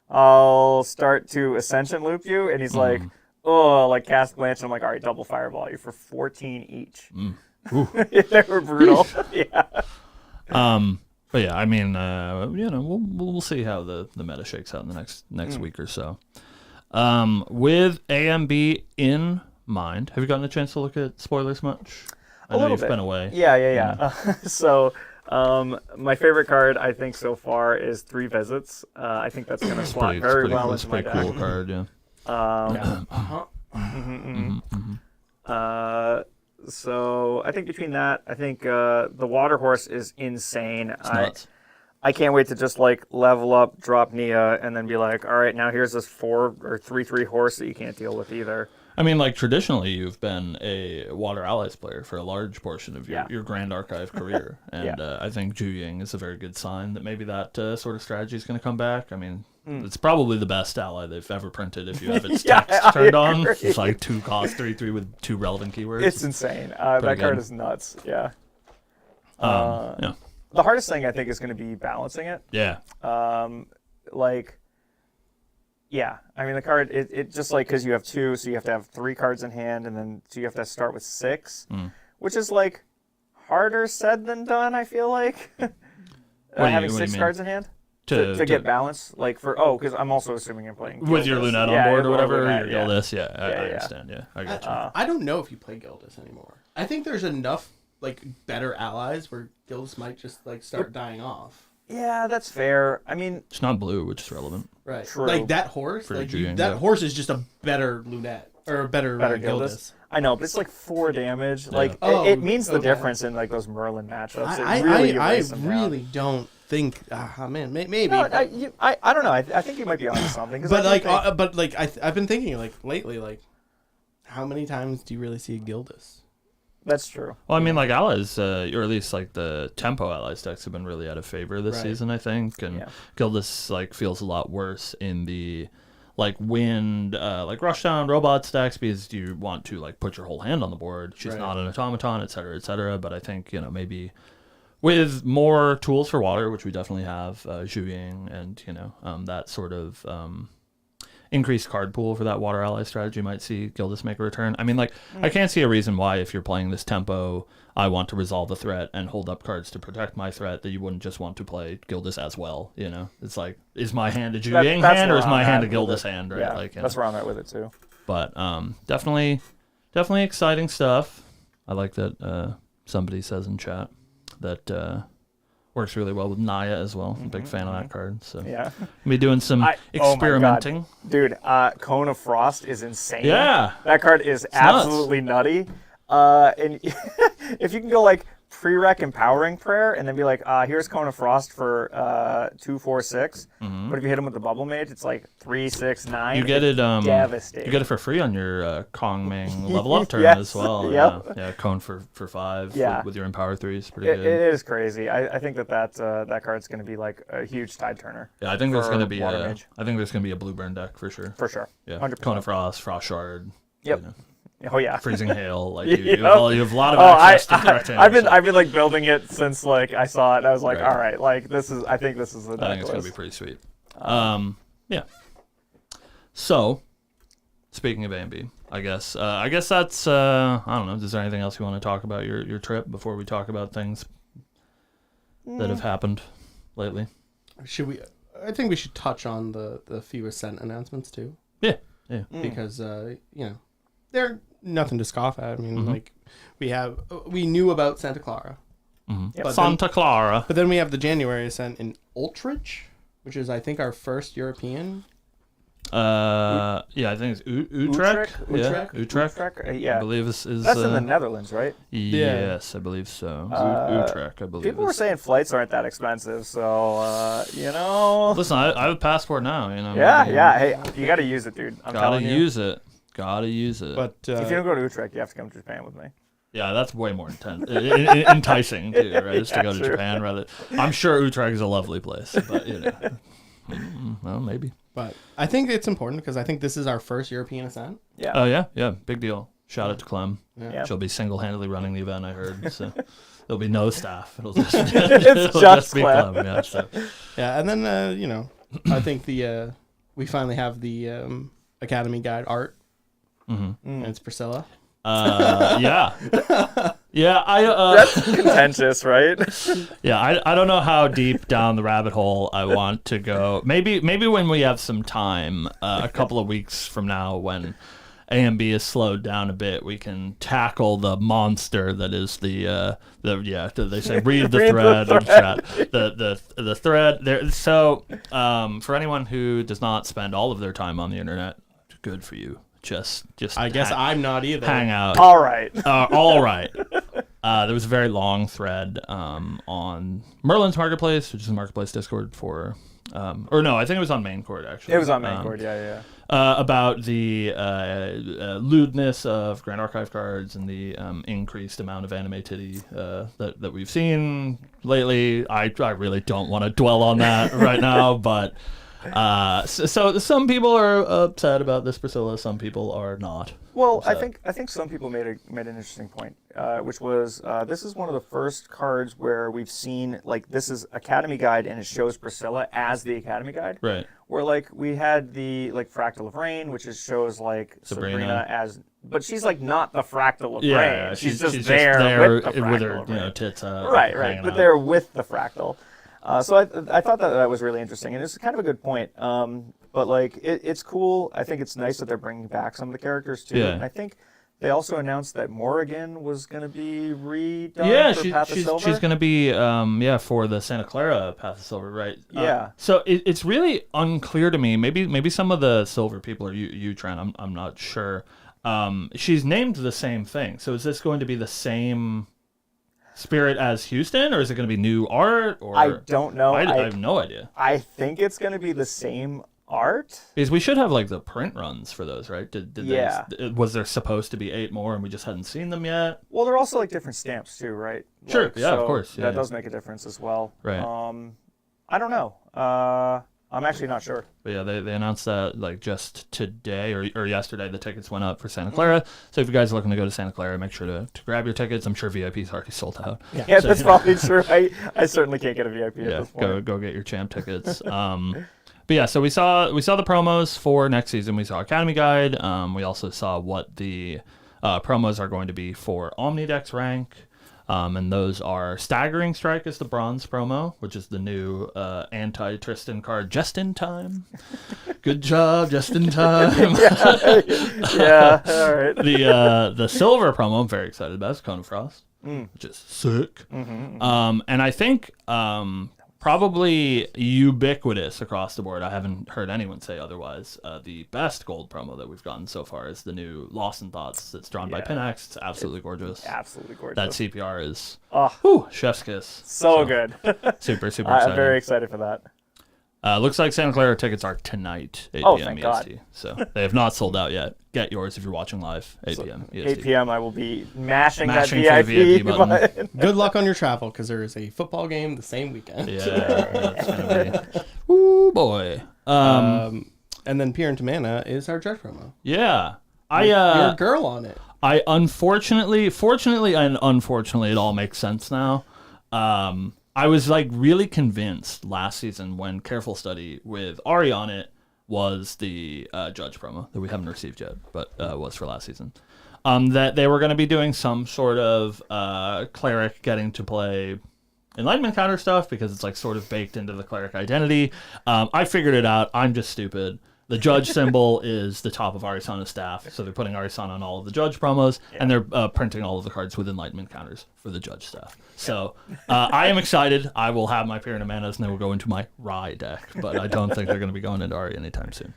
I'll start to Ascension loop you, and he's like, oh, like cast Blanche. And I'm like, all right, double Fireball you for 14 each. They were brutal. Yeah. But yeah, I mean, we'll see how the meta shakes out in the next week or so. With AMB in mind, have you gotten a chance to look at spoilers much? I know little you've bit. been away. Yeah. So, my favorite card I think so far is 3 Visits. I think that's going to slot very well It's a into my pretty deck. cool card, yeah. So I think between that, I think the Water Horse is insane. It's nuts. I can't wait to just like level up, drop Nia, and then be like, all right, now here's this 4 or 3/3 horse that you can't deal with either. I mean, like, traditionally, you've been a Water Allies player for a large portion of your Grand Archive career. And I think Ju Ying is a very good sign that maybe that sort of strategy is going to come back. I mean, it's probably the best ally they've ever printed if you have its text turned on. It's like 2 cost, 3/3 with 2 relevant keywords. It's insane. That card good. is nuts. Yeah. Yeah. The hardest thing I think is going to be balancing it. Yeah. Yeah, I mean the card. It just like because you have 2, so you have to have 3 cards in hand, and then so you have to start with 6, which is like harder said than done. I feel like having 6 mean? cards in hand To get balance. Like because I'm also assuming you're playing with your Gildas. Lunette Yeah, on board or with whatever, Lunette, your yeah. Gildas, I Yeah. understand. Yeah, I got you. I don't know if you play Gildas anymore. I think there's enough like better allies where Gildas might just like start dying off. Yeah, that's fair. I mean, It's not blue, which is relevant. Right. True. Like that horse, For like Ju Ying, that yeah. horse is just a better Lunette or a better better Gildas. Gildas. I know, but it's like 4 damage. Like Oh, it means the okay. difference in like those Merlin matchups. I It really I erases them down. really don't think. Man, maybe. No, but I don't know. I think you might be onto something. 'Cause but I think like, I've been thinking like lately, like, how many times do you really see a Gildas? that's true. Well, I mean, like allies, or at least like the tempo allies decks have been really out of favor this Right. season, I think, and Yeah. Gildas like feels a lot worse in the like wind, like rushdown robots decks because you want to like put your whole hand on the board. She's Right. not an automaton, et cetera, et cetera. But I think maybe with more tools for water, which we definitely have, Ju Ying and that sort of increased card pool for that water ally strategy might see Gildas make a return. I mean, like, I can't see a reason why if you're playing this tempo, I want to resolve the threat and hold up cards to protect my threat, that you wouldn't just want to play Gildas as well, It's like, is my hand a Ju Ying That's hand or where is my I'm hand a at with Gildas it. hand, right? Yeah, Like, that's where I'm at with it too. But definitely exciting stuff. I like that somebody says in chat that works really well with Naya as well. I'm a big fan of that card. So Yeah, I'll be doing some Oh my God. experimenting. dude, Cone of Frost is insane. Yeah. that card is nuts. absolutely nutty. And if you can go like prereq Empowering Prayer and then be like, here's Cone of Frost for 2, 4, 6. Mm-hmm. But if you hit him with the Bubble Mage, it's like 3, 6, 9. You get it. Devastating. You get it for free on your Kong Ming level up turn Yes. as well. Yep. Yeah, Cone for 5. Yeah. With your Empower 3s, pretty It good. is crazy. I think that card's going to be like a huge tide turner. Yeah, I think there's for going to be Water Mage. I think there's going to be a blue burn deck for sure. For sure. Yeah. 100%. Cone of Frost, Frost Shard. Yep. You know, Oh yeah. freezing hail. Like Yep. you have a lot of access to direct I've been damage. like building it since like I saw it. And I was like, Right. all right, like I think this is the deck I think it's going to list. be pretty sweet. Yeah. So, speaking of AMB, I guess that's I don't know. Is there anything else you want to talk about your trip before we talk about things that have happened lately? Should we? I think we should touch on the few Ascent announcements too, Yeah. because they're nothing to scoff at. I mean, like we knew about Santa Clara, Mm-hmm. But Santa Clara. but then we have the January Ascent in Ultrich, which is I think our first European. Yeah, I think it's Utrecht. Yeah, Utrecht. I Yeah. believe is That's in the Netherlands, right? Yes, I believe so. Utrecht, I believe. People were saying flights aren't that expensive, so Listen, I have a passport now. You know. Yeah. Hey, you got to use it, dude. I'm Gotta telling you. use it. Gotta use it. But If you don't go to Utrecht, you have to come to Japan with me. Yeah, that's way more enticing too, right? Just to go to true. Japan rather. I'm sure Utrecht is a lovely place, but well, maybe. But I think it's important because I think this is our first European Ascent. Yeah. Oh yeah, big deal. Shout out to Clem. Yeah. She'll be single-handedly running the event. I heard. So there'll be no staff. It'll just, It's just be Clem. Clem. Yeah. So. Yeah, and then I think we finally have the Academy Guide art, and it's Priscilla. Yeah. That's contentious, right? Yeah, I don't know how deep down the rabbit hole I want to go. Maybe when we have some time, a couple of weeks from now, when AMB is slowed down a bit, we can tackle the monster that is they say read the Read the thread thread. of chat. The thread there. So for anyone who does not spend all of their time on the internet, good for you. Just I guess I'm not either. hang out. All right. All right. There was a very long thread on Merlin's Marketplace, which is a Marketplace Discord for, or no, I think it was on main court actually. It was on main court, yeah. About the lewdness of Grand Archive cards and the increased amount of anime titty that we've seen lately. I really don't want to dwell on that right now, but. So some people are upset about this Priscilla, some people are not. Well, So- I think some people made an interesting point, which was this is one of the first cards where we've seen like this is Academy Guide and it shows Priscilla as the Academy Guide. Right. Where like we had the like Fractal of Rain, which shows like Sabrina as, but she's like not the Fractal of Yeah, Rain. she's just just there with the with Fractal her of Rain. tits Right, hanging but out. they're with the Fractal. So I thought that was really interesting, and it's kind of a good point. But like it's cool. I think it's nice that they're bringing back some of the characters too. Yeah. And I think they also announced that Morrigan was going to be redone for Path of Silver. she's gonna be for the Santa Clara Path of Silver, right? Yeah. So it's really unclear to me. Maybe some of the Silver people are you Trent. I'm not sure. She's named the same thing. So is this going to be the same spirit as Houston, or is it going to be new art? Or I don't know. I have no idea. I think it's going to be the same art. Because we should have like the print runs for those, right? Did Yeah. was there supposed to be 8 more and we just hadn't seen them yet? Well, they're also like different stamps too, right? Sure, Like, yeah, of so course, yeah, that yeah. does make a difference as well. Right. I don't know. I'm actually not sure. But yeah, they announced that like just today or yesterday the tickets went up for Santa Clara. So if you guys are looking to go to Santa Clara, make sure to grab your tickets. I'm sure VIP's already sold out. Yeah, So, that's you know, probably true. I certainly can't get a VIP at yeah, this point. go get your champ tickets. But yeah, so we saw the promos for next season. We saw Academy Guide. We also saw what the promos are going to be for Omnidex rank. And those are Staggering Strike is the bronze promo, which is the new anti-Tristan card, Just in Time. Good job, Just in Time. Yeah, all right. The silver promo I'm very excited about is Cone of Frost, which is sick. And I think probably ubiquitous across the board. I haven't heard anyone say otherwise. The best gold promo that we've gotten so far is the new Lost in Thoughts that's drawn by Pinax. It's absolutely gorgeous. Absolutely gorgeous. That CPR is Oh, chef's kiss. so good. Super exciting. I'm very excited for that. Looks like Santa Clara tickets are tonight, 8 Oh, p.m. thank EST. God. So they have not sold out yet. Get yours if you're watching live, 8 p.m. EST. 8 p.m. I will be mashing for the that VIP VIP button. button. Good luck on your travel, because there is a football game the same weekend. Yeah, that's gonna be. Ooh boy. And then Pierre and Tamana is our judge promo. Yeah. You're a girl on it. I fortunately and unfortunately, it all makes sense now. I was like really convinced last season when Careful Study with Ari on it was the judge promo that we haven't received yet, but was for last season. That they were going to be doing some sort of cleric getting to play Enlightenment counter stuff because it's like sort of baked into the cleric identity. I figured it out. I'm just stupid. The judge symbol is the top of Arisana's staff, so they're putting Arisana on all of the judge promos, and they're printing all of the cards with Enlightenment counters for the judge staff. So I am excited. I will have my Pyramid Manas, and they will go into my Rye deck, but I don't think they're going to be going into Ari anytime soon.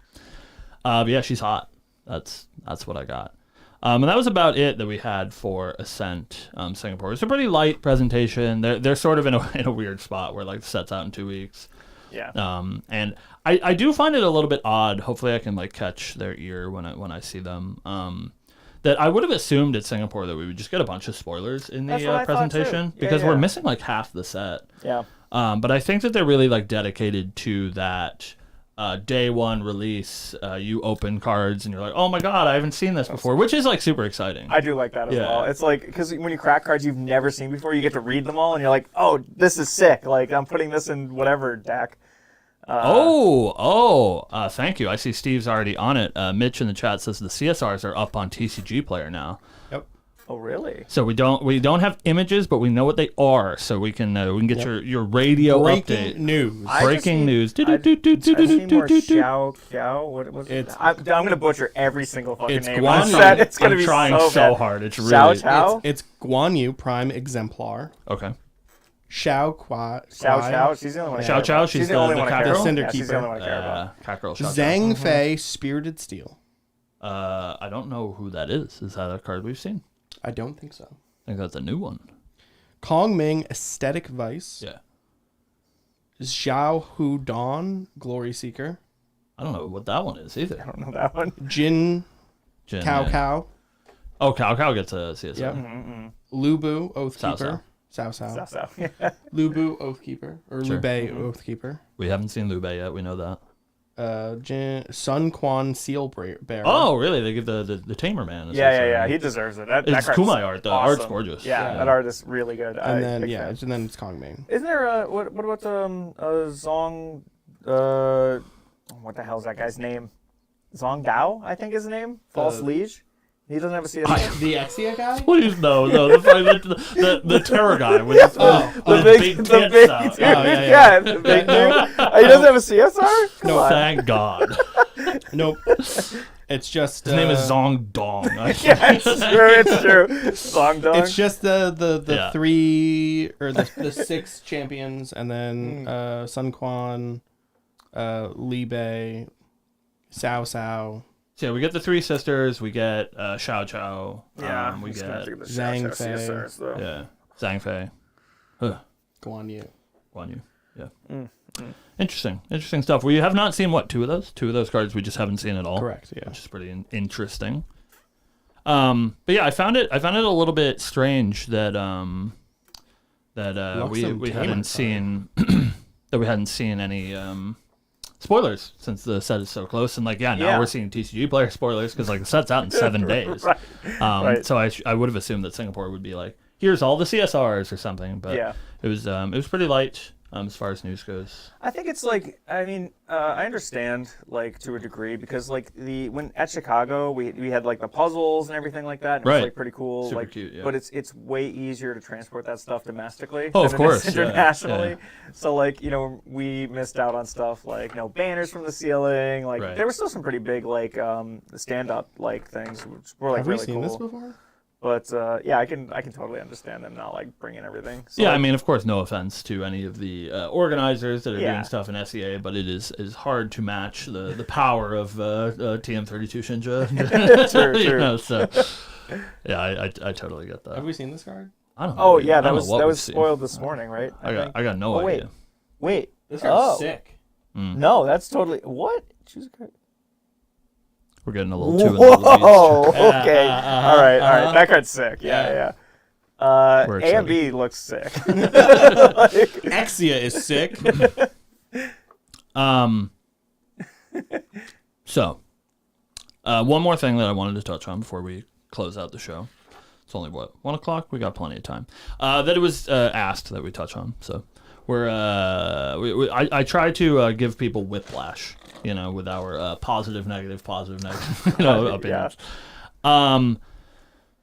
But yeah, she's hot. That's what I got. And that was about it that we had for Ascent Singapore. It's a pretty light presentation. They're sort of in a weird spot where like the set's out in 2 weeks. Yeah. And I do find it a little bit odd. Hopefully I can like catch their ear when I see them. That I would have assumed at Singapore that we would just get a bunch of spoilers in That's what the I thought, presentation too. because Yeah. we're missing like half the set. Yeah. But I think that they're really like dedicated to that day one release. You open cards and you're like, oh my god, I haven't seen this before, which is like super exciting. I do like that as Yeah. well. It's like, because when you crack cards you've never seen before, you get to read them all, and you're like, oh, this is sick. Like, I'm putting this in whatever deck. Thank you. I see Steve's already on it. Mitch in the chat says the CSRs are up on TCG Player now. Yep. Oh, really? So we don't have images, but we know what they are, so we can get your radio Breaking update. news. Breaking news. I just need more Xiao. What It's- I'm going to butcher every single fucking It's name. Guan on Yu. set. It's going to I'm be trying so so bad. hard. It's Xiao really Chao? It's Guan Yu Prime Exemplar. okay. Xiao Kwa. Xiao Chao. She's the only one. I Xiao care Chao, about. she's the the only one I cat care girl? about. Cinder Yeah, she's the Keeper. only one I care about. Cat girl. Xiao Chao. Zhang Fei Spirited Steel. I don't know who that is. Is that a card we've seen? I don't think so. I think that's a new one. Kong Ming Aesthetic Vice. Yeah. Zhao Hu Dawn Glory Seeker. I don't know what that one is either. I don't know that one. Jin Jin, Cao yeah. Cao. Oh, Cao gets a CSR. Yep. Lubu Oathkeeper. Sao Sao. So. Lubu Oathkeeper. Or Sure. Lubei Oathkeeper. We haven't seen Liu Bei yet. We know that. Sun Quan Seal Bearer. Oh, really? They give the Tamer Man. a Yeah. CSR. He deserves it. That It's card's Kumai art. The art's gorgeous. Yeah, that art is really good. And then big fan. and then it's Kong Ming. Isn't there what about Zong? What the hell is that guy's name? Zong Dao, I think is his name. False Liege. He doesn't have a CSR. The Exia guy? Please no. The terror guy with his, the big tits dude. out. Yeah, the big dude. He doesn't have a CSR. Come on. Thank God. Nope. It's just His name is Zong Dong. Yeah, it's true. It's true. Zong Dong. It's just the Yeah. 3 or the 6 champions, and then Sun Quan, Li Bei, Sao Sao, So yeah, we get the three sisters. We get Xiao Chao. Yeah, we I'm just gonna get think of the Zhang Xiao Chao Fei. CSRs, though. yeah Zhang Fei. Huh. Guan Yu. Guan Yu. Yeah. Interesting stuff. We have not seen two of those cards. We just haven't seen at all. Correct. Yeah. Which is pretty interesting. But yeah, I found it a little bit strange that Luxem we Tamer hadn't card. seen that we hadn't seen any spoilers since the set is so close, and like now we're seeing TCG player spoilers because like the set's out in 7 days. Right. Right. So I would have assumed that Singapore would be like, here's all the CSRs or something, but it was pretty light as far as news goes. I think it's like, I mean, I understand like to a degree because like when at Chicago we had like the puzzles and everything like that. And it was like pretty cool. Super like, cute, yeah. But it's way easier to transport that stuff domestically. Oh, of than it is course, yeah, internationally. yeah. So like we missed out on stuff like banners from the ceiling. Like there were still some pretty big like stand up like things which were like Have we really seen cool. this before? But yeah, I can totally understand them not like bringing everything. So, Yeah, like, I mean, of course, no offense to any of the organizers that are Yeah. doing stuff in SEA, but it is hard to match the power of TM32 Shinja. True. You know, so yeah, I totally get that. Have we seen this card? I don't know. Oh dude. yeah, I don't that know was what that we've was seen. spoiled this morning, right? I got no Oh, wait. idea. Wait. This card's Oh. sick. No, that's totally what? Choose a card. We're getting a little too into the Whoa. weeds. Okay. All right. That card's sick. Yeah. We're A and excited. B looks sick. Exia is sick. So, one more thing that I wanted to touch on before we close out the show. It's only 1 o'clock. We got plenty of time. That it was asked that we touch on. So I try to give people whiplash, with our positive, negative, opinions.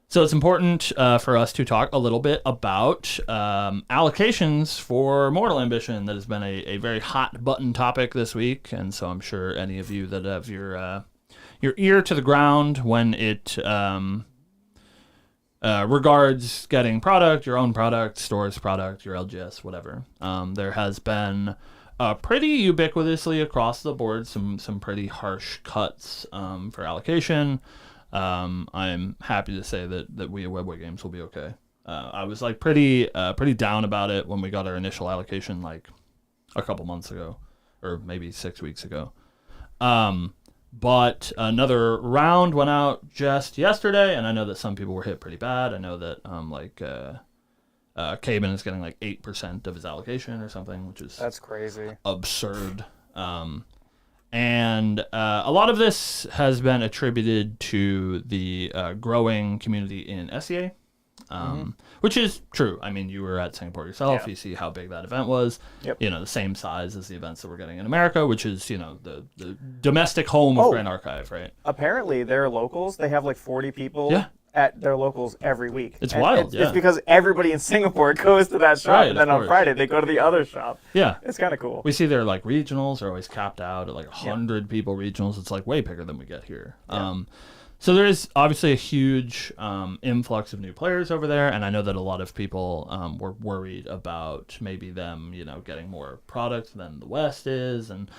So it's important for us to talk a little bit about allocations for Mortal Ambition. That has been a very hot button topic this week, and so I'm sure any of you that have your ear to the ground when it regards getting product, your own product, store's product, your LGS, whatever. There has been pretty ubiquitously across the board some pretty harsh cuts for allocation. I'm happy to say that we at Webway Games will be okay. I was like pretty down about it when we got our initial allocation like a couple months ago, or maybe 6 weeks ago. But another round went out just yesterday, and I know that some people were hit pretty bad. I know that Caben is getting like 8% of his allocation or something, which is That's crazy. absurd. And a lot of this has been attributed to the growing community in SEA, which is true. I mean, you were at Singapore yourself. Yeah. You see how big that event was. Yep. The same size as the events that we're getting in America, which is, the domestic home of Oh. Grand Archive, right? Apparently, their locals, they have like 40 people Yeah. at their locals every week. It's And wild, yeah. It's because everybody in Singapore goes to that shop, Right, and then of on course. Friday they go to the other shop. Yeah. It's kind of cool. We see their like regionals are always capped out at like 100 people regionals. It's like way bigger than we get here. So there is obviously a huge influx of new players over there, and I know that a lot of people were worried about maybe them, getting more product than the West is, and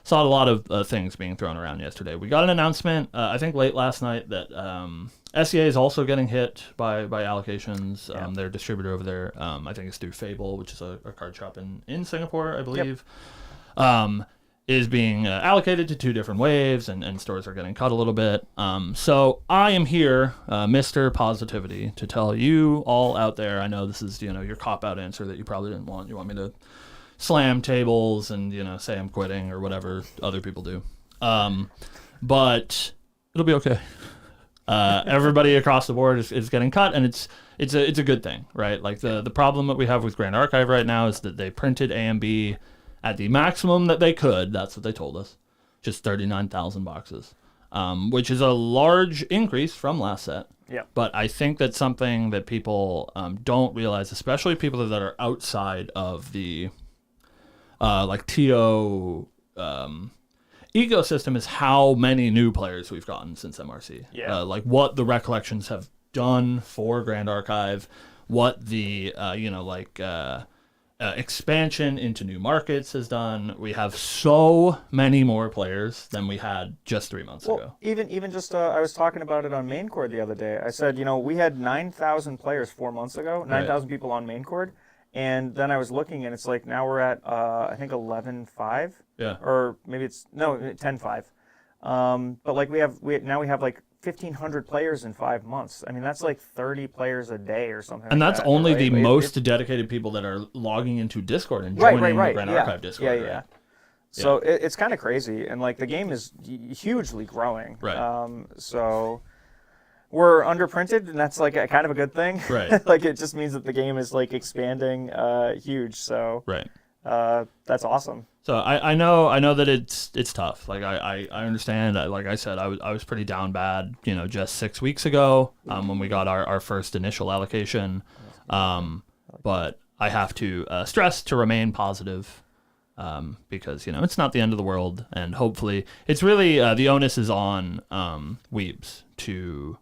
saw a lot of things being thrown around yesterday. We got an announcement, I think late last night, that SEA is also getting hit by allocations. Their distributor over there, I think it's through Fable, which is a card shop in Singapore, I believe. Is being allocated to 2 different waves, and stores are getting cut a little bit. So I am here, Mr. Positivity, to tell you all out there, I know this is, your cop-out answer that you probably didn't want. You want me to slam tables and, say I'm quitting or whatever other people do. But it'll be okay. Everybody across the board is getting cut, and it's a good thing, right? Like the problem that we have with Grand Archive right now is that they printed A and B at the maximum that they could. That's what they told us. Just 39,000 boxes, which is a large increase from last set. Yeah. But I think that's something that people don't realize, especially people that are outside of the like TO ecosystem, is how many new players we've gotten since MRC. Yeah. Like what the recollections have done for Grand Archive, what the expansion into new markets has done. We have so many more players than we had just 3 months ago. Well, even just I was talking about it on main cord the other day. I said, we had 9,000 players 4 months ago, 9,000 people on main cord, and then I was looking, and it's like now we're at I think 11.5. Yeah. Or maybe it's 10.5. But like we have like 1,500 players in 5 months. I mean, that's like 30 players a day or something. And like that's that, only right? the It- most it- dedicated people that are logging into Discord and right, joining right. the Grand yeah. Archive Discord. Yeah. right? So it's kind of crazy, and like the game is hugely growing. Right. So we're underprinted, and that's like kind of a good thing. Right. Like it just means that the game is like expanding huge. So Right. that's awesome. So I know that it's tough. Like I understand. Like I said, I was pretty down bad, just 6 weeks ago when we got our first initial allocation. But I have to stress to remain positive because it's not the end of the world, and hopefully it's really the onus is on weebs to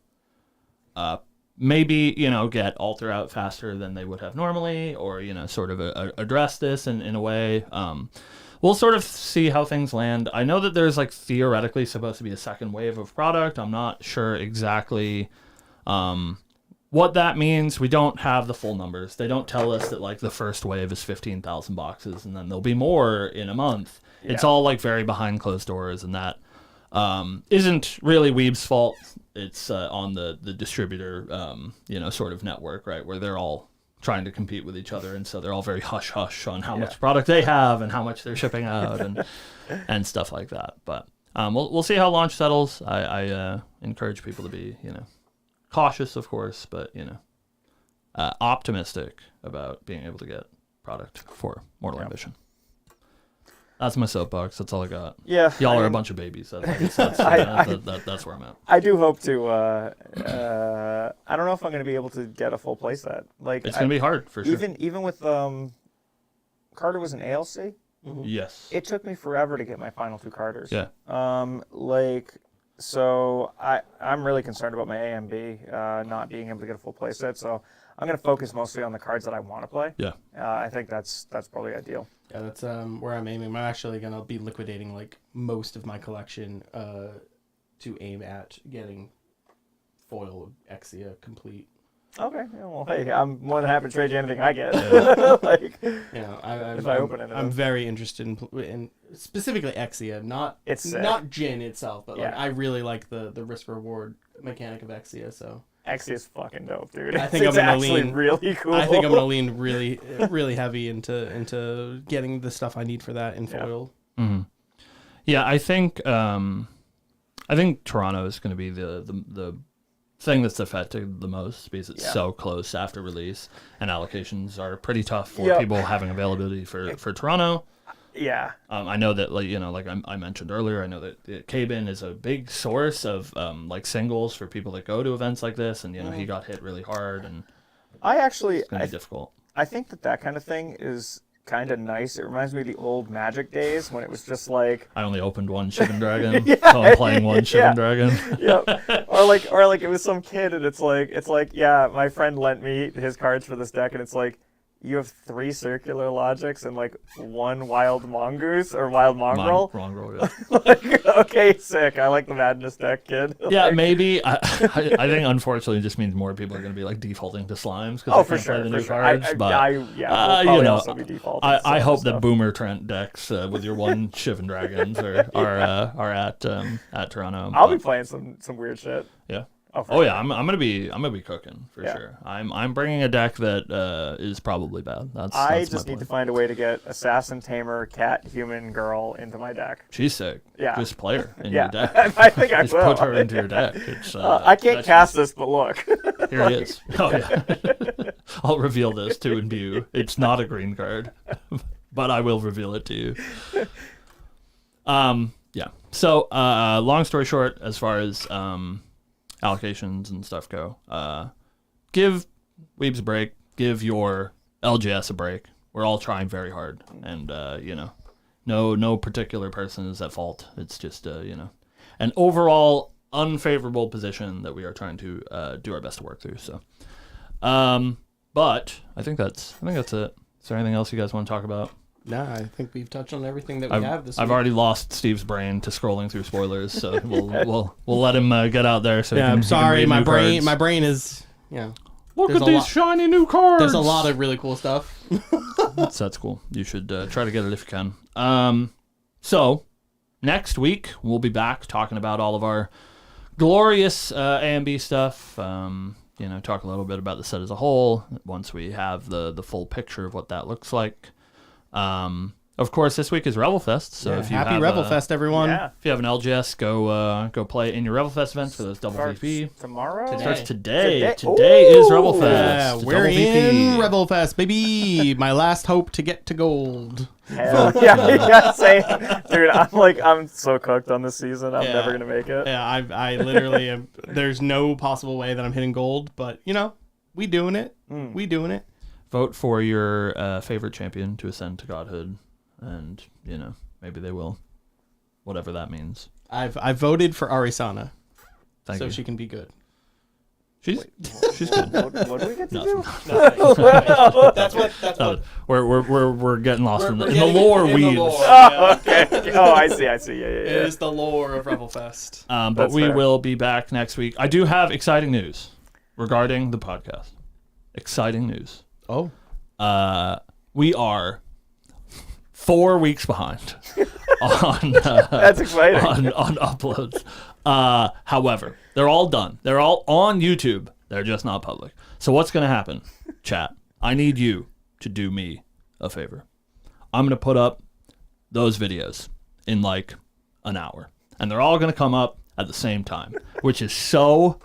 maybe, get Alter out faster than they would have normally, or, sort of address this in a way. We'll sort of see how things land. I know that there's like theoretically supposed to be a second wave of product. I'm not sure exactly what that means. We don't have the full numbers. They don't tell us that like the first wave is 15,000 boxes and then there'll be more in a month. Yeah. It's all like very behind closed doors, and that isn't really Weeb's fault. It's on the distributor, sort of network, right, where they're all trying to compete with each other, and so they're all very hush-hush on how much product they have and how much they're shipping out and stuff like that. But we'll see how launch settles. I encourage people to be, cautious, of course, but, optimistic about being able to get product for Mortal Ambition. That's my soapbox. That's all I got. Yeah. Y'all are a bunch of babies. That's where I'm at. I do hope to. I don't know if I'm going to be able to get a full playset. Like, it's going to be hard, for sure. Even with Carter was an ALC. Mm-hmm. Yes. It took me forever to get my final 2 Carters. Yeah. So I'm really concerned about my AMB not being able to get a full playset. So I'm going to focus mostly on the cards that I want to play. Yeah. I think that's probably ideal. Yeah, that's where I'm aiming. I'm actually going to be liquidating like most of my collection to aim at getting foil Exia complete. Okay. Yeah, well, hey, I'm more than happy to trade you anything I get. If I open it, I'm very interested in specifically Exia, not Jin itself, but like I really like the risk reward mechanic of Exia. So Exia's fucking dope, dude. I think I'm gonna lean really cool. I think I'm gonna lean really really heavy into getting the stuff I need for that in foil. Yeah, yeah, I think Toronto is going to be the thing that's affected the most because it's so close after release, and allocations are pretty tough for people having availability for Toronto. Yeah. I know that, like I mentioned earlier, I know that K-Bin is a big source of like singles for people that go to events like this, and he got hit really hard, and it's gonna be difficult. I think that kind of thing is kind of nice. It reminds me of the old Magic days when it was just like I only opened one Shivan Dragon, so I'm playing one Shivan Dragon. Yep. Or like it was some kid, and it's like my friend lent me his cards for this deck, and it's like, you have 3 circular logics and like 1 wild mongoose or wild mongrel. Mongrel, yeah. Like, okay, sick. I like the madness deck, kid. Yeah, maybe. I think unfortunately it just means more people are going to be like defaulting to slimes because they can't play the new cards. We'll also be defaulting. I hope that Boomer Trent decks with your 1 Shivan Dragons are at Toronto. I'll be playing some weird shit. Yeah. Oh yeah, I'm gonna be cooking for sure. I'm bringing a deck that is probably bad. I just need to find a way to get Assassin, Tamer, Cat, Human, Girl into my deck. She's sick. Yeah, just play her in your deck. I think I will. Just put her into your deck. It's, I can't cast this, but look. Here he is. Oh yeah. I'll reveal this to imbue. It's not a green card, but I will reveal it to you. Yeah. So long story short, as far as allocations and stuff go, give Weebs a break, give your LGS a break. We're all trying very hard, and no particular person is at fault. It's just an overall unfavorable position that we are trying to do our best to work through. So but I think that's it. Is there anything else you guys want to talk about? No, I think we've touched on everything that we have this week. I've already lost Steve's brain to scrolling through spoilers, so we'll let him get out there. So I'm sorry, my brain is Look at these shiny new cards. There's a lot of really cool stuff. That's cool. You should try to get it if you can. So next week we'll be back talking about all of our glorious AMB stuff. Talk a little bit about the set as a whole once we have the full picture of what that looks like. Of course, this week is Revelfest, so if you happy have Revelfest, everyone. Yeah. If you have an LGS, go play in your Revelfest events for those double VP. Tomorrow? It starts today. Today is Revelfest. Yeah, we're in Revelfest, baby. My last hope to get to gold. Hell yeah, same. Dude, I'm so cooked on this season. I'm never gonna make it. Yeah, I literally am. There's no possible way that I'm hitting gold, but we doing it. We doing it. Vote for your favorite champion to ascend to godhood, and maybe they will, whatever that means. I voted for Arisana, Thank you. she can be good. She's good. What do we get to do? That's what. We're getting lost in the getting lore in the weeds. lore. Oh, okay. Oh, I see. Yeah. It is the lore of Revelfest. But That's we fair. will be back next week. I do have exciting news regarding the podcast. Exciting news. Oh. We are 4 weeks behind on That's exciting. on uploads. However, they're all done. They're all on YouTube. They're just not public. So what's going to happen, chat? I need you to do me a favor. I'm going to put up those videos in like an hour. And they're all going to come up at the same time, which is so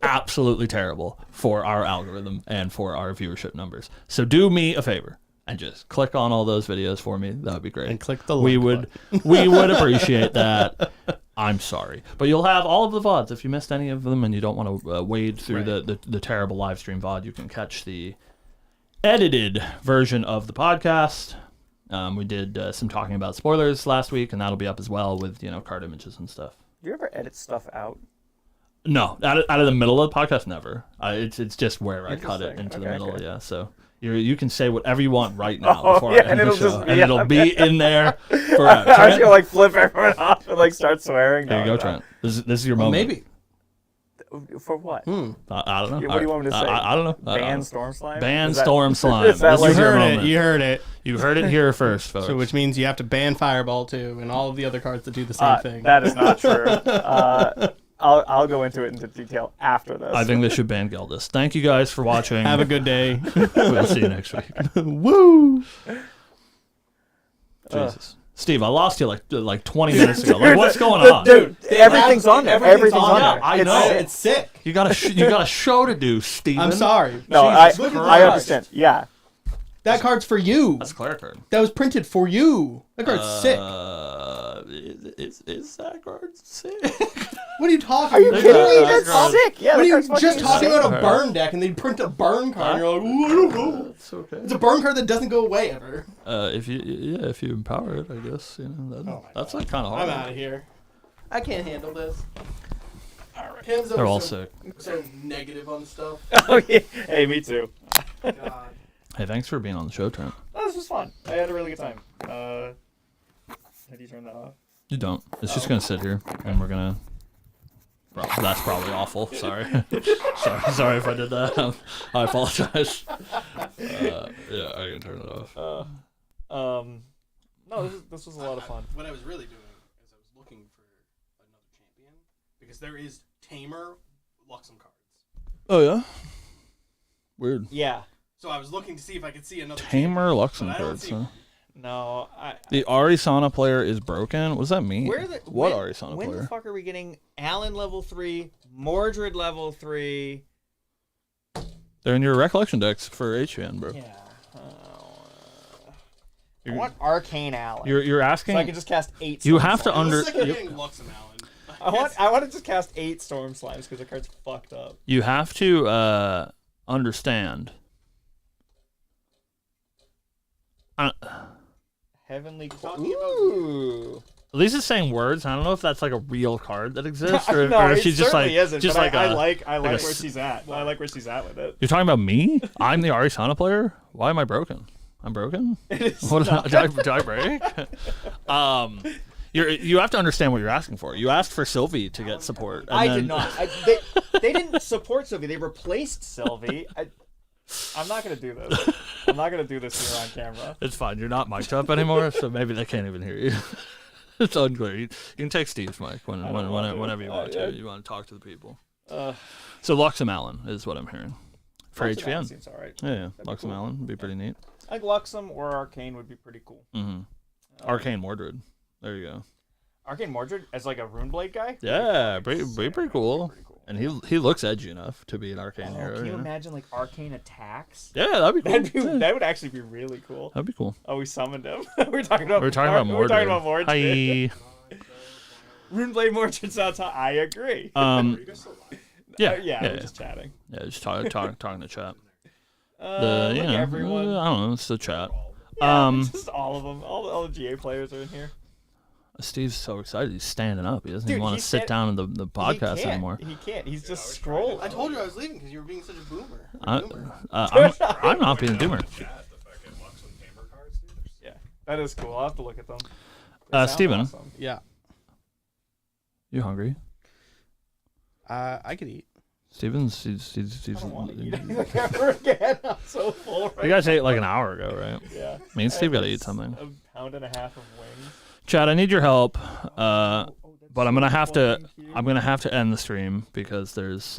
absolutely terrible for our algorithm and for our viewership numbers. So do me a favor and just click on all those videos for me. That would be great. And click the we like would appreciate that. I'm sorry, but you'll have all of the VODs. If you missed any of them and you don't want to wade through the terrible live stream VOD, you can catch the edited version of the podcast. We did some talking about spoilers last week, and that'll be up as well with card images and stuff. Do you ever edit stuff out? No, out of the middle of the podcast, never. It's just where I cut it into the middle. Okay. Yeah, so you can say whatever you want right now before I yeah, end and the it'll show, just be and it'll up. be in there forever. I was Trent, gonna like flip everyone off and like start swearing. there you go, Trent. This is your moment. Maybe. For what? I don't know. Yeah, what do you want me to say? I don't know. Ban Storm Slime? Ban Is that- Storm Slime. is that This like- is You your heard moment. it. You heard it. You heard it here first, folks. So, which means you have to ban Fireball too, and all of the other cards that do the same thing. That is not true. I'll go into it into detail after this. I think they should ban Geldis. Thank you guys for watching. Have a good day. We'll see you next week. Woo! Jesus. Steve, I lost you like 20 minutes ago. Like, what's going on? Dude, everything's on there. Everything's on there. there. I It's know. sick. It's sick. You got a show to do, Steven. I'm sorry. No, Jesus I Christ. understand. Yeah. That card's for you. That's a Claire card. That was printed for you. That card's sick. Is that card sick? What are you talking Are you about? kidding me? That's That's sick. Yeah, What are that you card's just fucking talking insane. about a burn deck and they print a burn card and you're like, ooh, I don't know. It's okay. It's a burn card that doesn't go away ever. If you empower it, I guess that's like kind of hard. I'm out of here. I can't handle this. Alright. They're all sick. So negative on stuff. Oh, yeah. Hey, me too. God. Hey, thanks for being on the show, Trent. Oh, this was fun. I had a really good time. How do you turn that off? You don't. It's just gonna sit here, and we're gonna. Well, that's probably awful. Sorry. Sorry if I did that. I apologize. Yeah, I can turn it off. No, this was a lot of fun. What I was really doing is I was looking for another champion because there is Tamer Luxem cards. Oh yeah. Weird. Yeah. So I was looking to see if I could see another Tamer champion, Luxem but I don't cards. see Huh? No, The Arisana player is broken. What does that mean? What Arisana when player? the fuck are we getting Alan level 3, Mordred level 3? They're in your recollection decks for HVN, bro. Yeah. I want Arcane Alan. You're asking. So I can just cast 8 You Storm have to Slimes. under. Looks like you're getting Luxem Alan. I want to just cast 8 Storm Slimes because the card's fucked up. You have to understand. Heavenly Talking about- Ooh. Lisa's is saying words. I don't know if that's like a real card that exists, or, No, or if it she's just like certainly isn't, just but like I like a where s- she's at. I like where she's at with it. You're talking about me? I'm the Arisana player. Why am I broken? I'm broken. It is What not. did I break? You have to understand what you're asking for. You asked for Sylvie to get support. And I then, did not. They didn't support Sylvie. They replaced Sylvie. I'm not gonna do this. I'm not gonna do this here on camera. It's fine. You're not mic'd up anymore, so maybe they can't even hear you. It's unclear. You can take Steve's mic whenever you want to. You want to talk to the people. So Luxem Allen is what I'm hearing for Luxem Allen HVN. seems alright. Yeah, be Luxem cool. Allen would be pretty neat. I think Luxem or Arcane would be pretty cool. Mm-hmm. Arcane Mordred. There you go. Arcane Mordred as like a Runeblade guy? Yeah, pretty cool. Pretty cool. And he looks edgy enough to be an Arcane hero. Can you know? imagine like Arcane attacks? Yeah, that'd be cool. That would actually be really cool. That'd be cool. Oh, we summoned him. We're talking about We're talking about Mordred. We're talking about Mordred. Hi. Runeblade Mordred sounds hot. I agree. Yeah. We're just chatting. Yeah, just talking to chat. Look, everyone. I don't know. It's the chat. Yeah, just all of them. All the GA players are in here. Steve's so excited. He's standing up. He doesn't Dude, even want to sit down in the podcast anymore. He can't. He's just scrolling. I told you I was leaving because you were being such a boomer. I'm not being a doomer. Yeah, that is cool. I'll have to look at them. Steven. Awesome. Yeah. You hungry? I could eat. Steven's. I don't want to eat anything ever again. I'm so full right You guys ate like an hour ago, right? Yeah. Me and Steve got to eat something. A pound and a half of wings. Chad, I need your help. But I'm gonna have to end the stream because there's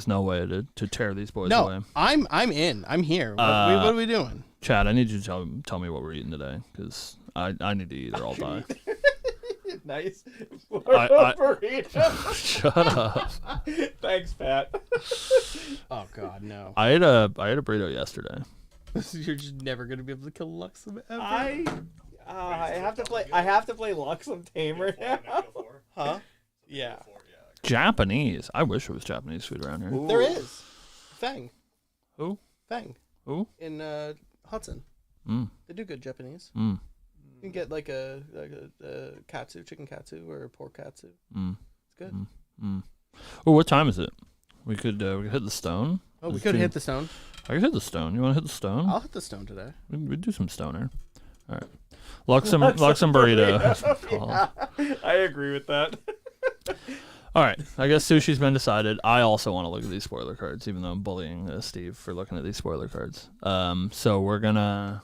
no way to tear these boys away. No, I'm in. I'm here. What are we doing? Chad, I need you to tell me what we're eating today because I need to eat or I'll die. Nice. Shut up. Thanks, Pat. Oh God, no. I ate a burrito yesterday. You're just never gonna be able to kill Luxem ever. I have to play. I have to play Luxem Tamer now. Huh? Yeah. Japanese. I wish there was Japanese food around here. Ooh. There is. Fang. Who? Fang. Who? In Hudson. They do good Japanese. You can get like a katsu, chicken katsu, or a pork katsu. It's good. Oh, what time is it? We could hit the stone. Oh, we could hit the stone. I could hit the stone. You want to hit the stone? I'll hit the stone today. We'd do some stoner. All right. Luxem burrito. Yeah, I agree with that. All right. I guess sushi's been decided. I also want to look at these spoiler cards, even though I'm bullying Steve for looking at these spoiler cards. So we're gonna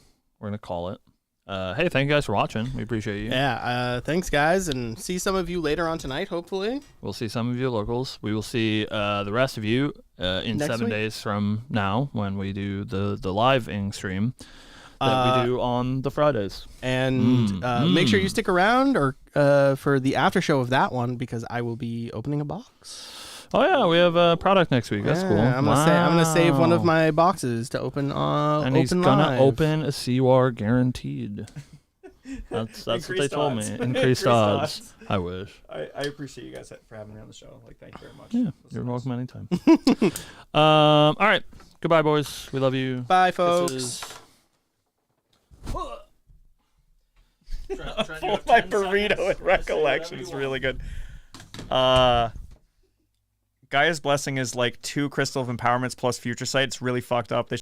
call it. Hey, thank you guys for watching. We appreciate you. Yeah. Thanks, guys, and see some of you later on tonight. Hopefully. We'll see some of you locals. We will see the rest of you in Next 7 week? days from now when we do the live ing stream that we do on the Fridays. And make sure you stick around or for the after show of that one because I will be opening a box. Oh yeah, we have a product next week. That's cool. I'm gonna save one of my boxes to open. And he's open gonna live. open a CWAR guaranteed. That's what they told me. Increased odds. I wish. I appreciate you guys for having me on the show. Like, thank you very much. Yeah, you're welcome anytime. All right. Goodbye, boys. We love you. Bye, folks. Kisses. My burrito in recollection is really good. Gaia's Blessing is like 2 Crystal of Empowerments plus Future Sight. It's really fucked up. They